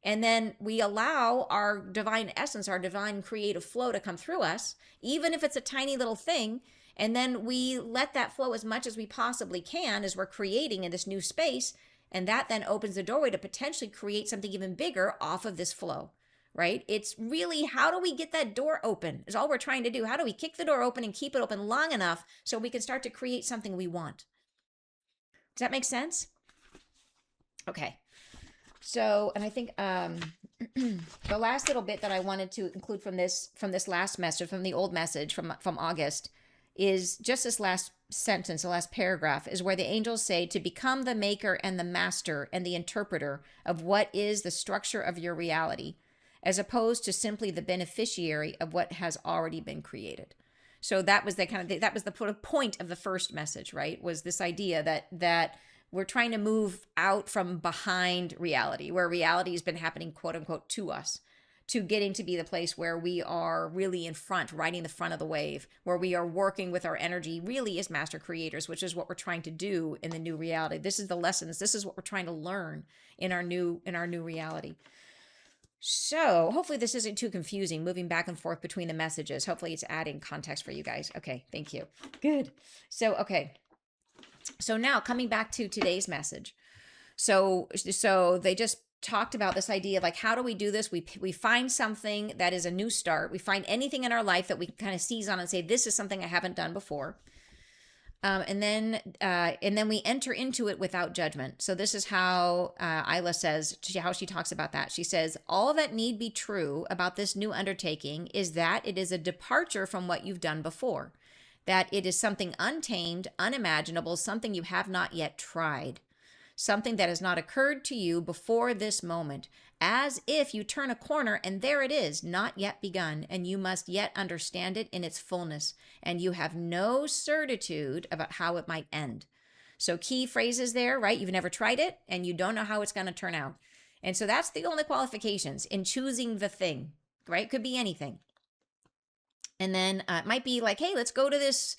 S1: And then we allow our divine essence, our divine creative flow to come through us, even if it's a tiny little thing. And then we let that flow as much as we possibly can as we're creating in this new space. And that then opens the doorway to potentially create something even bigger off of this flow, right? It's really, how do we get that door open is all we're trying to do. How do we kick the door open and keep it open long enough so we can start to create something we want? Does that make sense? Okay. So, and I think the last little bit that I wanted to include from this last message, from the old message from August, is just this last sentence, the last paragraph, is where the angels say to become the maker and the master and the interpreter of what is the structure of your reality, as opposed to simply the beneficiary of what has already been created. So that was the point of the first message, right? Was this idea that we're trying to move out from behind reality, where reality has been happening, quote unquote, to us, to getting to be the place where we are really in front, riding the front of the wave, where we are working with our energy really as master creators, which is what we're trying to do in the new reality. This is the lessons. This is what we're trying to learn in our new reality. So hopefully this isn't too confusing, moving back and forth between the messages. Hopefully it's adding context for you guys. Okay, thank you. Good. So, okay. So now coming back to today's message. So they just talked about this idea of like, how do we do this? We find something that is a new start. We find anything in our life that we can kind of seize on and say, this is something I haven't done before. And then we enter into it without judgment. So this is how Isla says, how she talks about that. She says, all that need be true about this new undertaking is that it is a departure from what you've done before, that it is something untamed, unimaginable, something you have not yet tried, something that has not occurred to you before this moment, as if you turn a corner and there it is, not yet begun, and you must yet understand it in its fullness, and you have no certitude about how it might end. So key phrases there, right? You've never tried it, and you don't know how it's going to turn out. And so that's the only qualifications in choosing the thing, right? Could be anything. And then it might be like, hey, let's go to this,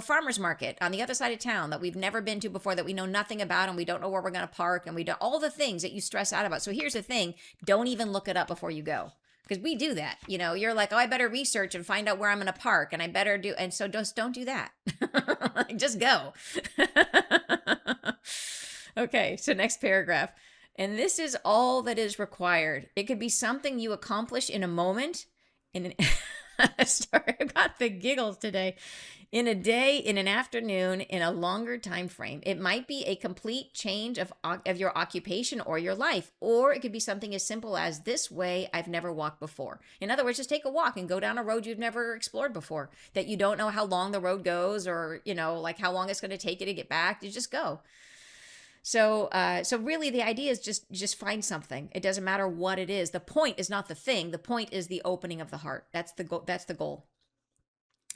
S1: farmer's market on the other side of town that we've never been to before, that we know nothing about, and we don't know where we're going to park, and we do all the things that you stress out about. So here's the thing. Don't even look it up before you go. Because we do that. You're like, oh, I better research and find out where I'm going to park, and I better do. And so just don't do that. Just go. Okay. So next paragraph. And this is all that is required. It could be something you accomplish in a moment, sorry, I got the giggles today. In a day, in an afternoon, in a longer time frame. It might be a complete change of your occupation or your life, or it could be something as simple as this way I've never walked before. In other words, just take a walk and go down a road you've never explored before, that you don't know how long the road goes, or like how long it's going to take you to get back. You just go. So really the idea is just find something. It doesn't matter what it is. The point is not the thing. The point is the opening of the heart. That's the goal. That's the goal.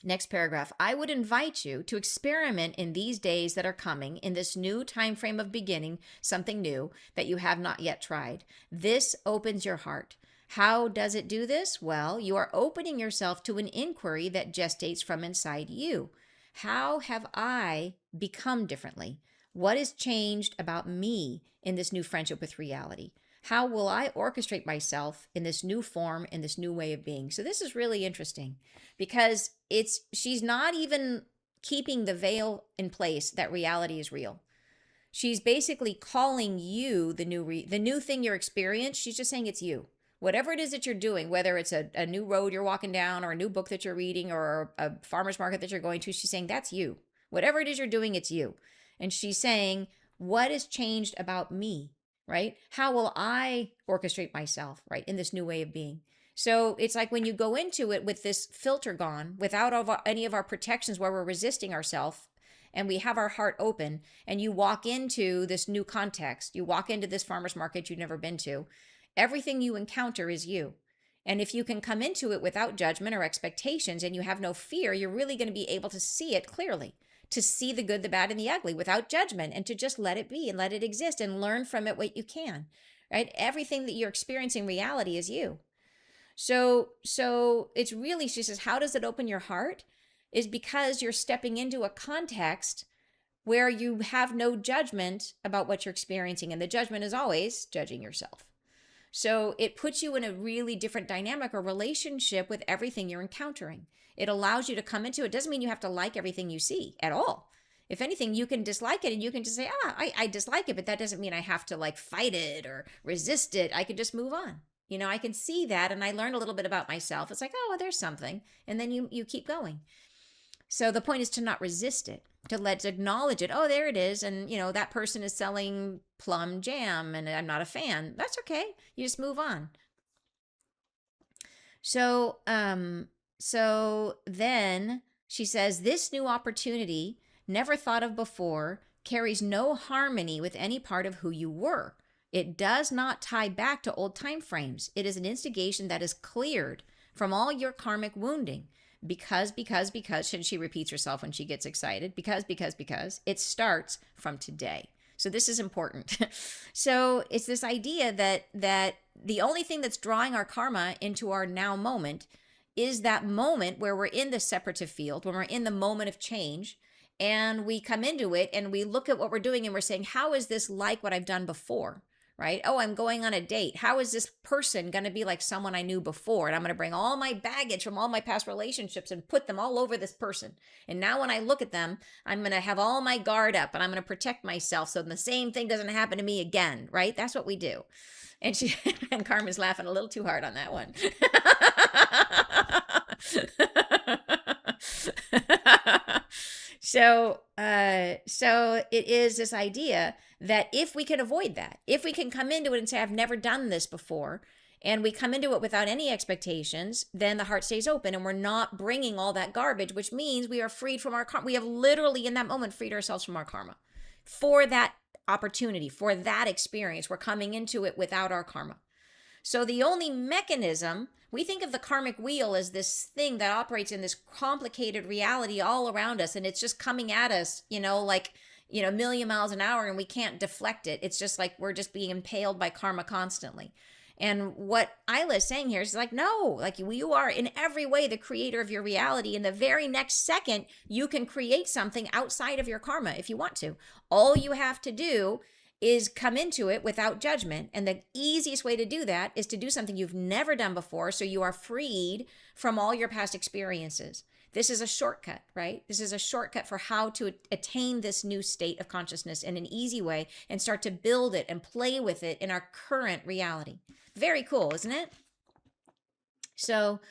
S1: Next paragraph. I would invite you to experiment in these days that are coming, in this new time frame of beginning something new that you have not yet tried. This opens your heart. How does it do this? Well, you are opening yourself to an inquiry that gestates from inside you. How have I become differently? What has changed about me in this new friendship with reality? How will I orchestrate myself in this new form, in this new way of being? So this is really interesting, because she's not even keeping the veil in place that reality is real. She's basically calling you the new thing you're experiencing. She's just saying it's you. Whatever it is that you're doing, whether it's a new road you're walking down or a new book that you're reading or a farmer's market that you're going to, she's saying, that's you. Whatever it is you're doing, it's you. And she's saying, what has changed about me, right? How will I orchestrate myself, right, in this new way of being? So it's like when you go into it with this filter gone, without any of our protections where we're resisting ourselves, and we have our heart open, and you walk into this new context, you walk into this farmer's market you've never been to, everything you encounter is you. And if you can come into it without judgment or expectations and you have no fear, you're really going to be able to see it clearly, to see the good, the bad, and the ugly without judgment, and to just let it be and let it exist and learn from it what you can, right? Everything that you're experiencing reality is you. So it's really, she says, how does it open your heart? Is because you're stepping into a context where you have no judgment about what you're experiencing. And the judgment is always judging yourself. So it puts you in a really different dynamic or relationship with everything you're encountering. It allows you to come into it. It doesn't mean you have to like everything you see at all. If anything, you can dislike it and you can just say, I dislike it, but that doesn't mean I have to like fight it or resist it. I can just move on. I can see that, and I learn a little bit about myself. It's like, oh, well, there's something. And then you keep going. So the point is to not resist it, to acknowledge it. Oh, there it is. And, that person is selling plum jam and I'm not a fan. That's okay. You just move on. So then she says, this new opportunity, never thought of before, carries no harmony with any part of who you were. It does not tie back to old time frames. It is an instigation that is cleared from all your karmic wounding. Because, and she repeats herself when she gets excited, because, it starts from today. So this is important. So it's this idea that the only thing that's drawing our karma into our now moment is that moment where we're in the separative field, when we're in the moment of change, and we come into it and we look at what we're doing and we're saying, how is this like what I've done before? Right? Oh, I'm going on a date. How is this person going to be like someone I knew before? And I'm going to bring all my baggage from all my past relationships and put them all over this person. And now when I look at them, I'm going to have all my guard up and I'm going to protect myself so the same thing doesn't happen to me again. Right? That's what we do. And and Carmen's laughing a little too hard on that one. So it is this idea that if we can avoid that, if we can come into it and say, I've never done this before, and we come into it without any expectations, then the heart stays open and we're not bringing all that garbage, which means we are freed from our karma. We have literally in that moment freed ourselves from our karma for that opportunity, for that experience. We're coming into it without our karma. So the only mechanism, we think of the karmic wheel as this thing that operates in this complicated reality all around us, and it's just coming at us, a million miles an hour, and we can't deflect it. It's just like we're just being impaled by karma constantly. And what Isla is saying here is like, no, like you are in every way the creator of your reality. In the very next second, you can create something outside of your karma if you want to. All you have to do is come into it without judgment. And the easiest way to do that is to do something you've never done before, so you are freed from all your past experiences. This is a shortcut, right? This is a shortcut for how to attain this new state of consciousness in an easy way and start to build it and play with it in our current reality. Very cool, isn't it? So,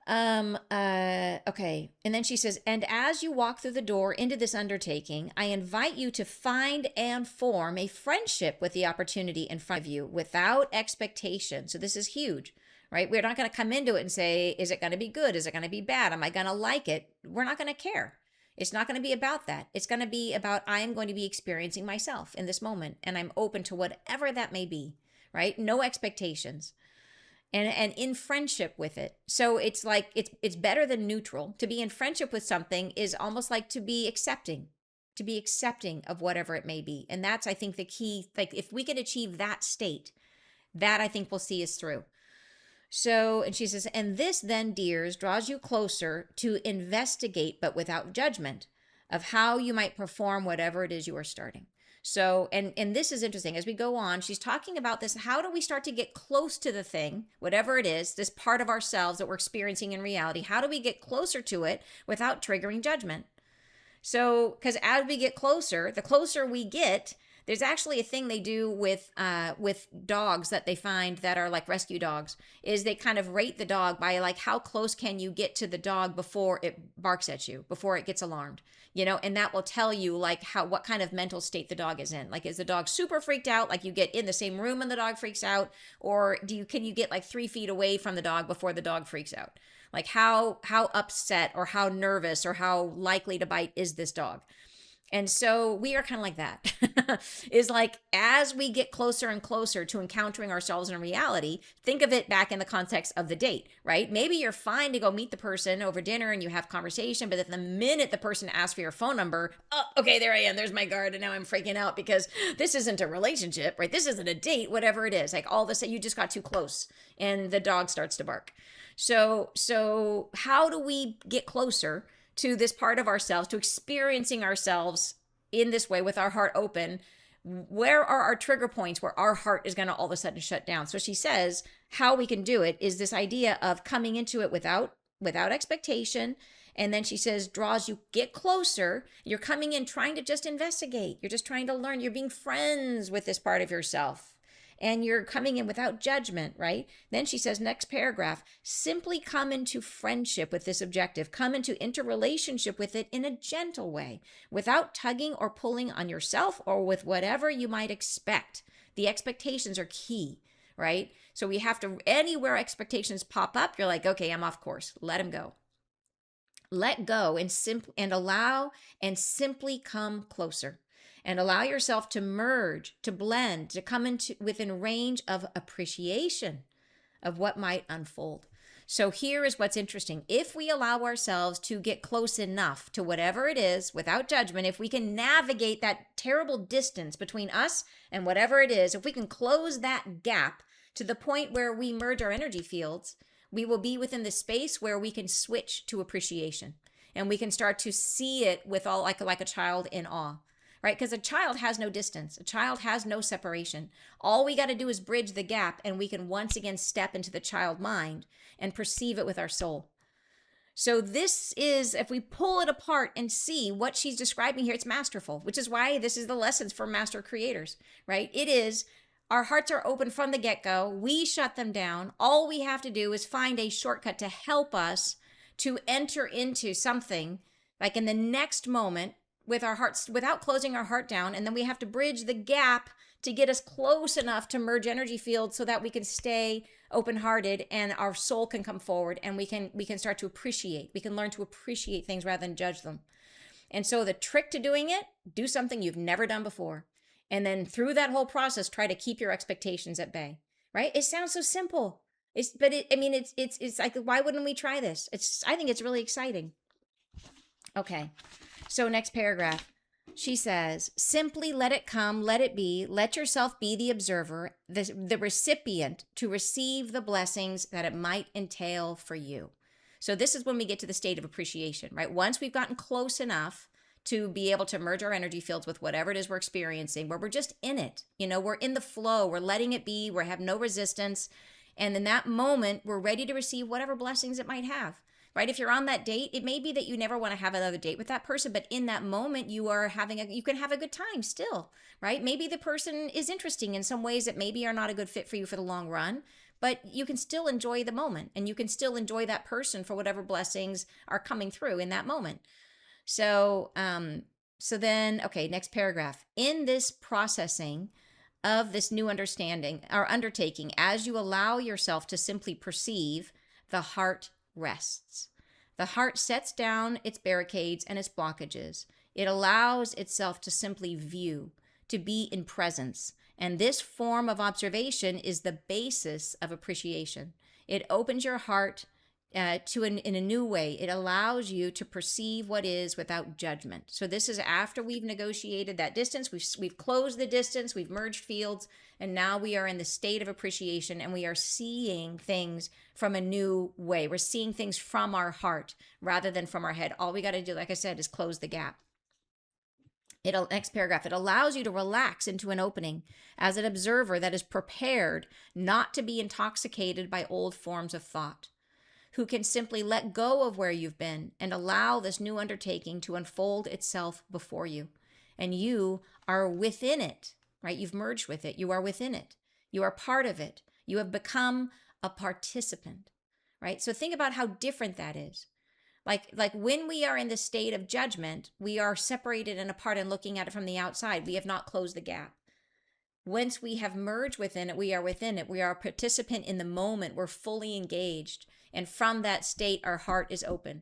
S1: okay. And then she says, and as you walk through the door into this undertaking, I invite you to find and form a friendship with the opportunity in front of you without expectation. So this is huge, right? We're not going to come into it and say, is it going to be good? Is it going to be bad? Am I going to like it? We're not going to care. It's not going to be about that. It's going to be about, I am going to be experiencing myself in this moment, and I'm open to whatever that may be, right? No expectations. And in friendship with it. So it's like, it's better than neutral. To be in friendship with something is almost like to be accepting of whatever it may be. And that's, I think, the key. Like if we can achieve that state, that I think will see us through. So, and she says, and this then, dears, draws you closer to investigate, but without judgment, of how you might perform whatever it is you are starting. So, and this is interesting. As we go on, she's talking about this. How do we start to get close to the thing, whatever it is, this part of ourselves that we're experiencing in reality? How do we get closer to it without triggering judgment? So, because as we get closer, the closer we get, There's actually a thing they do with dogs that they find that are like rescue dogs, is they kind of rate the dog by like how close can you get to the dog before it barks at you, before it gets alarmed, and that will tell you like what kind of mental state the dog is in. Like, is the dog super freaked out, like you get in the same room and the dog freaks out, or can you get like 3 feet away from the dog before the dog freaks out? Like how upset or how nervous or how likely to bite is this dog? And so we are kind of like that. Is like, as we get closer and closer to encountering ourselves in reality, think of it back in the context of the date, right? Maybe you're fine to go meet the person over dinner and you have conversation, but at the minute the person asks for your phone number, oh, okay, there I am. There's my guard. And now I'm freaking out because this isn't a relationship, right? This isn't a date, whatever it is. Like all of a sudden you just got too close and the dog starts to bark. So how do we get closer to this part of ourselves, to experiencing ourselves in this way with our heart open? Where are our trigger points where our heart is going to all of a sudden shut down? So she says how we can do it is this idea of coming into it without expectation. And then she says, draws you, get closer. You're coming in trying to just investigate. You're just trying to learn. You're being friends with this part of yourself. And you're coming in without judgment, right? Then she says, next paragraph, simply come into friendship with this objective. Come into interrelationship with it in a gentle way, without tugging or pulling on yourself or with whatever you might expect. The expectations are key, right? So we have to, anywhere expectations pop up, you're like, okay, I'm off course. Let them go. Let go and allow and simply come closer. And allow yourself to merge, to blend, to come into within range of appreciation of what might unfold. So here is what's interesting. If we allow ourselves to get close enough to whatever it is without judgment, if we can navigate that terrible distance between us and whatever it is, if we can close that gap to the point where we merge our energy fields, we will be within the space where we can switch to appreciation. And we can start to see it with all like a child in awe. Right? Because a child has no distance. A child has no separation. All we got to do is bridge the gap, and we can once again step into the child mind and perceive it with our soul. So this is, if we pull it apart and see what she's describing here, it's masterful, which is why this is the lessons for master creators, right? It is, our hearts are open from the get-go. We shut them down. All we have to do is find a shortcut to help us to enter into something like in the next moment, with our hearts, without closing our heart down. And then we have to bridge the gap to get us close enough to merge energy fields so that we can stay open-hearted and our soul can come forward and we can start to appreciate. We can learn to appreciate things rather than judge them. And so the trick to doing it, do something you've never done before. And then through that whole process, try to keep your expectations at bay, right? It sounds so simple. It's like, why wouldn't we try this? I think it's really exciting. Okay. So next paragraph, she says, simply let it come, let it be, let yourself be the observer, the recipient to receive the blessings that it might entail for you. So this is when we get to the state of appreciation, right? Once we've gotten close enough to be able to merge our energy fields with whatever it is we're experiencing, where we're just in it, we're in the flow, we're letting it be, we have no resistance. And in that moment, we're ready to receive whatever blessings it might have. Right? If you're on that date, it may be that you never want to have another date with that person, but in that moment, you can have a good time still, right? Maybe the person is interesting in some ways that maybe are not a good fit for you for the long run, but you can still enjoy the moment and you can still enjoy that person for whatever blessings are coming through in that moment. So then, okay, next paragraph. In this processing of this new understanding or undertaking, as you allow yourself to simply perceive, the heart rests. The heart sets down its barricades and its blockages. It allows itself to simply view, to be in presence. And this form of observation is the basis of appreciation. It opens your heart in a new way. It allows you to perceive what is without judgment. So this is after we've negotiated that distance. We've closed the distance. We've merged fields. And now we are in the state of appreciation and we are seeing things from a new way. We're seeing things from our heart rather than from our head. All we got to do, like I said, is close the gap. Next paragraph, it allows you to relax into an opening as an observer that is prepared not to be intoxicated by old forms of thought, who can simply let go of where you've been and allow this new undertaking to unfold itself before you. And you are within it, right? You've merged with it. You are within it. You are part of it. You have become a participant, right? So think about how different that is. Like when we are in the state of judgment, we are separated and apart and looking at it from the outside. We have not closed the gap. Once we have merged within it, we are within it. We are a participant in the moment. We're fully engaged. And from that state, our heart is open.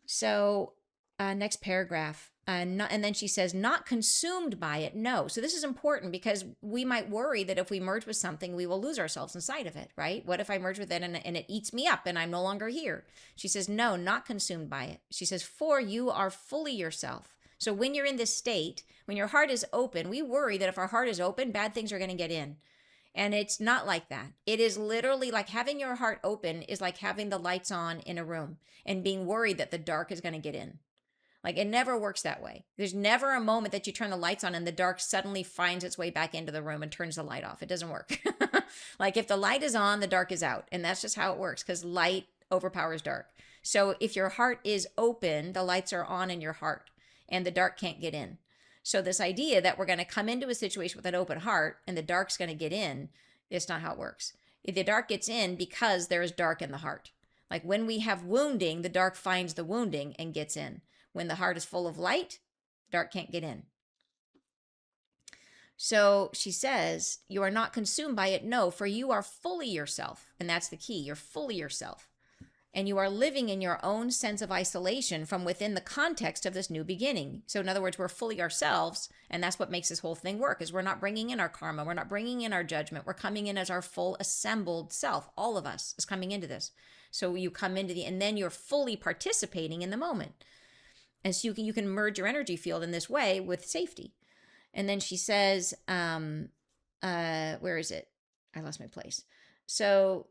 S1: So next paragraph. And then she says, not consumed by it. No. So this is important because we might worry that if we merge with something, we will lose ourselves inside of it, right? What if I merge with it and it eats me up and I'm no longer here? She says, no, not consumed by it. She says, for you are fully yourself. So when you're in this state, when your heart is open, we worry that if our heart is open, bad things are going to get in. And it's not like that. It is literally like having your heart open is like having the lights on in a room and being worried that the dark is going to get in. Like it never works that way. There's never a moment that you turn the lights on and the dark suddenly finds its way back into the room and turns the light off. It doesn't work. Like if the light is on, the dark is out. And that's just how it works because light overpowers dark. So if your heart is open, the lights are on in your heart and the dark can't get in. So this idea that we're going to come into a situation with an open heart and the dark's going to get in, it's not how it works. The dark gets in because there is dark in the heart. Like when we have wounding, the dark finds the wounding and gets in. When the heart is full of light, dark can't get in. So she says, you are not consumed by it. No, for you are fully yourself. And that's the key. You're fully yourself. And you are living in your own sense of isolation from within the context of this new beginning. So in other words, we're fully ourselves. And that's what makes this whole thing work is we're not bringing in our karma. We're not bringing in our judgment. We're coming in as our full assembled self. All of us is coming into this. So you come into and then you're fully participating in the moment. And so you can merge your energy field in this way with safety. And then she says, where is it? I lost my place. So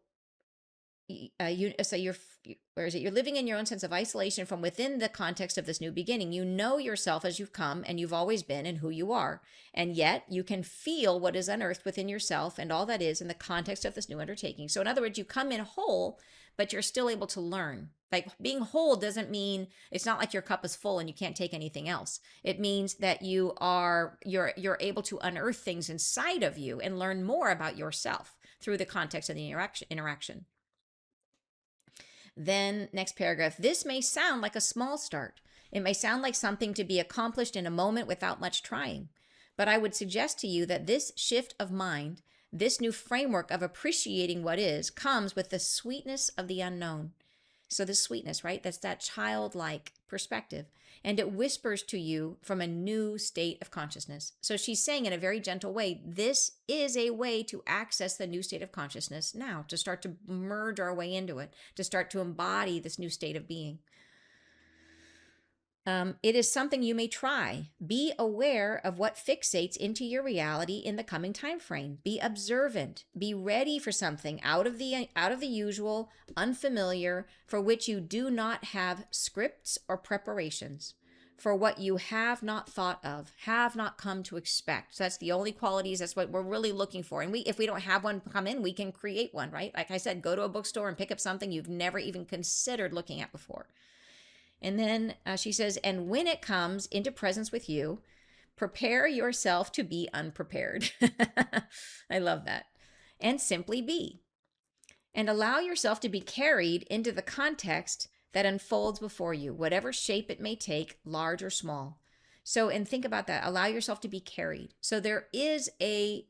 S1: where is it? You're living in your own sense of isolation from within the context of this new beginning. You know yourself as you've come and you've always been and who you are. And yet you can feel what is unearthed within yourself and all that is in the context of this new undertaking. So in other words, you come in whole, but you're still able to learn. Like being whole doesn't mean it's not like your cup is full and you can't take anything else. It means that you're able to unearth things inside of you and learn more about yourself through the context of the interaction. Then next paragraph, this may sound like a small start. It may sound like something to be accomplished in a moment without much trying. But I would suggest to you that this shift of mind, this new framework of appreciating what is, comes with the sweetness of the unknown. So the sweetness, right? That's that childlike perspective. And it whispers to you from a new state of consciousness. So she's saying in a very gentle way, this is a way to access the new state of consciousness now, to start to merge our way into it, to start to embody this new state of being. It is something you may try. Be aware of what fixates into your reality in the coming time frame. Be observant. Be ready for something out of the usual, unfamiliar, for which you do not have scripts or preparations, for what you have not thought of, have not come to expect. So that's the only qualities. That's what we're really looking for. And if we don't have one come in, we can create one, right? Like I said, go to a bookstore and pick up something you've never even considered looking at before. And then she says, and when it comes into presence with you, prepare yourself to be unprepared. I love that. And simply be. And allow yourself to be carried into the context that unfolds before you, whatever shape it may take, large or small. So, and think about that. Allow yourself to be carried. So there is a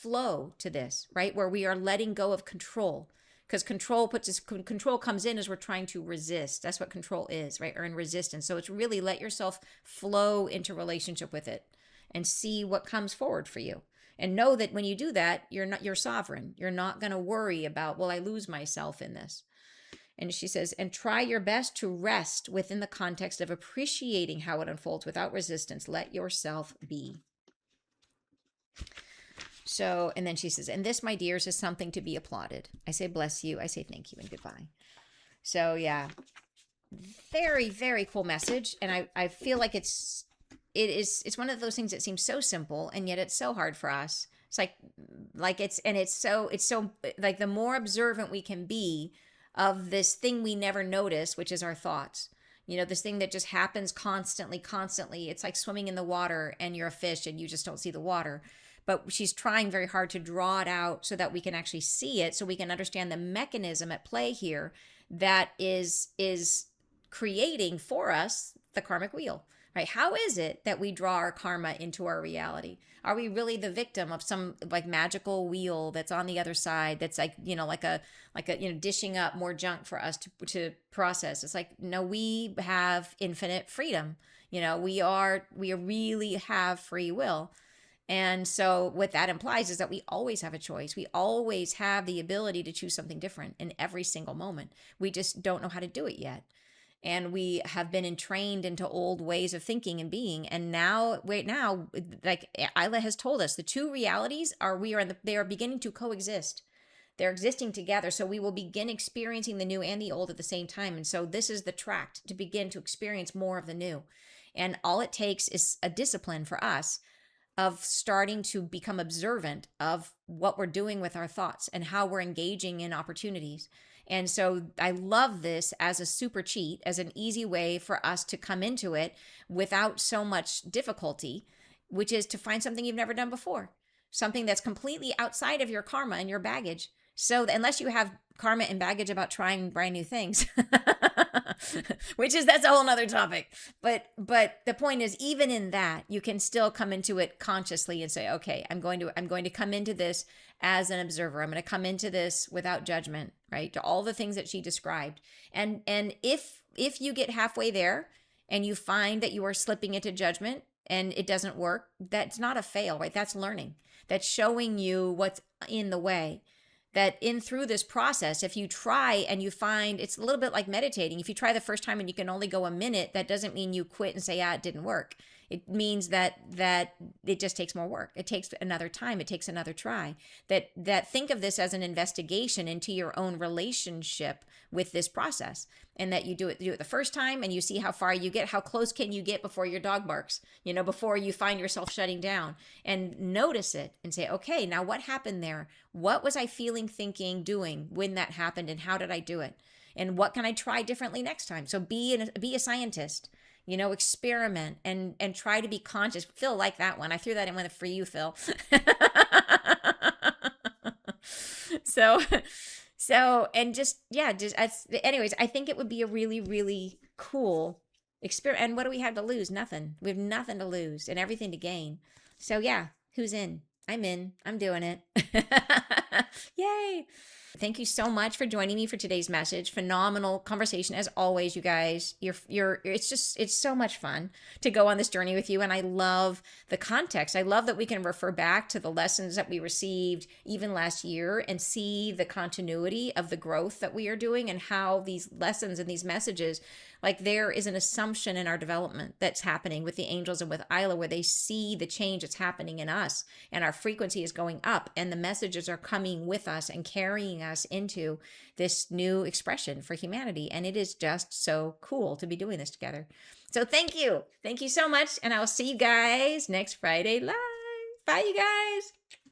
S1: flow to this, right? Where we are letting go of control. Because control comes in as we're trying to resist. That's what control is, right? Or in resistance. So it's really let yourself flow into relationship with it and see what comes forward for you. And know that when you do that, you're sovereign. You're not going to worry about, will I lose myself in this? And she says, and try your best to rest within the context of appreciating how it unfolds without resistance. Let yourself be. So, and then she says, and this, my dears, is something to be applauded. I say bless you. I say thank you and goodbye. So yeah, very, very cool message. And I feel like it's one of those things that seems so simple and yet it's so hard for us. It's it's so like the more observant we can be of this thing we never notice, which is our thoughts. this thing that just happens constantly. It's like swimming in the water and you're a fish and you just don't see the water. But she's trying very hard to draw it out so that we can actually see it, so we can understand the mechanism at play here that is creating for us the karmic wheel, right? How is it that we draw our karma into our reality? Are we really the victim of some like magical wheel that's on the other side, that's like, like a dishing up more junk for us to process? It's like, no, we have infinite freedom. We really have free will. And so what that implies is that we always have a choice. We always have the ability to choose something different in every single moment. We just don't know how to do it yet. And we have been entrained into old ways of thinking and being. And now, like Isla has told us, the two realities they are beginning to coexist. They're existing together. So we will begin experiencing the new and the old at the same time. And so this is the tract to begin to experience more of the new. And all it takes is a discipline for us of starting to become observant of what we're doing with our thoughts and how we're engaging in opportunities. And so I love this as a super cheat, as an easy way for us to come into it without so much difficulty, which is to find something you've never done before, something that's completely outside of your karma and your baggage. So unless you have karma and baggage about trying brand new things, that's a whole nother topic. But the point is, even in that, you can still come into it consciously and say, okay, I'm going to come into this as an observer. I'm going to come into this without judgment, right? To all the things that she described. And if you get halfway there and you find that you are slipping into judgment and it doesn't work, that's not a fail, right? That's learning. That's showing you what's in the way. That through this process, if you try and you find, it's a little bit like meditating. If you try the first time and you can only go a minute, that doesn't mean you quit and say, it didn't work. It means that it just takes more work. It takes another time. It takes another try. That think of this as an investigation into your own relationship with this process, and that you do it the first time and you see how far you get. How close can you get before your dog barks? Before you find yourself shutting down, and notice it and say, okay, now what happened there? What was I feeling, thinking, doing when that happened, and how did I do it? And what can I try differently next time? So be a scientist. Experiment and try to be conscious. Phil liked that one. I threw that in with it for you, Phil. Anyways, I think it would be a really, really cool experience. And what do we have to lose? Nothing. We have nothing to lose and everything to gain. So yeah, who's in? I'm in. I'm doing it. Yay. Thank you so much for joining me for today's message. Phenomenal conversation as always, you guys. It's so much fun to go on this journey with you. And I love the context. I love that we can refer back to the lessons that we received even last year and see the continuity of the growth that we are doing, and how these lessons and these messages, like there is an assumption in our development that's happening with the angels and with Isla, where they see the change that's happening in us and our frequency is going up and the messages are coming with us and carrying us into this new expression for humanity. And it is just so cool to be doing this together. So thank you. Thank you so much. And I will see you guys next Friday live. Bye, you guys.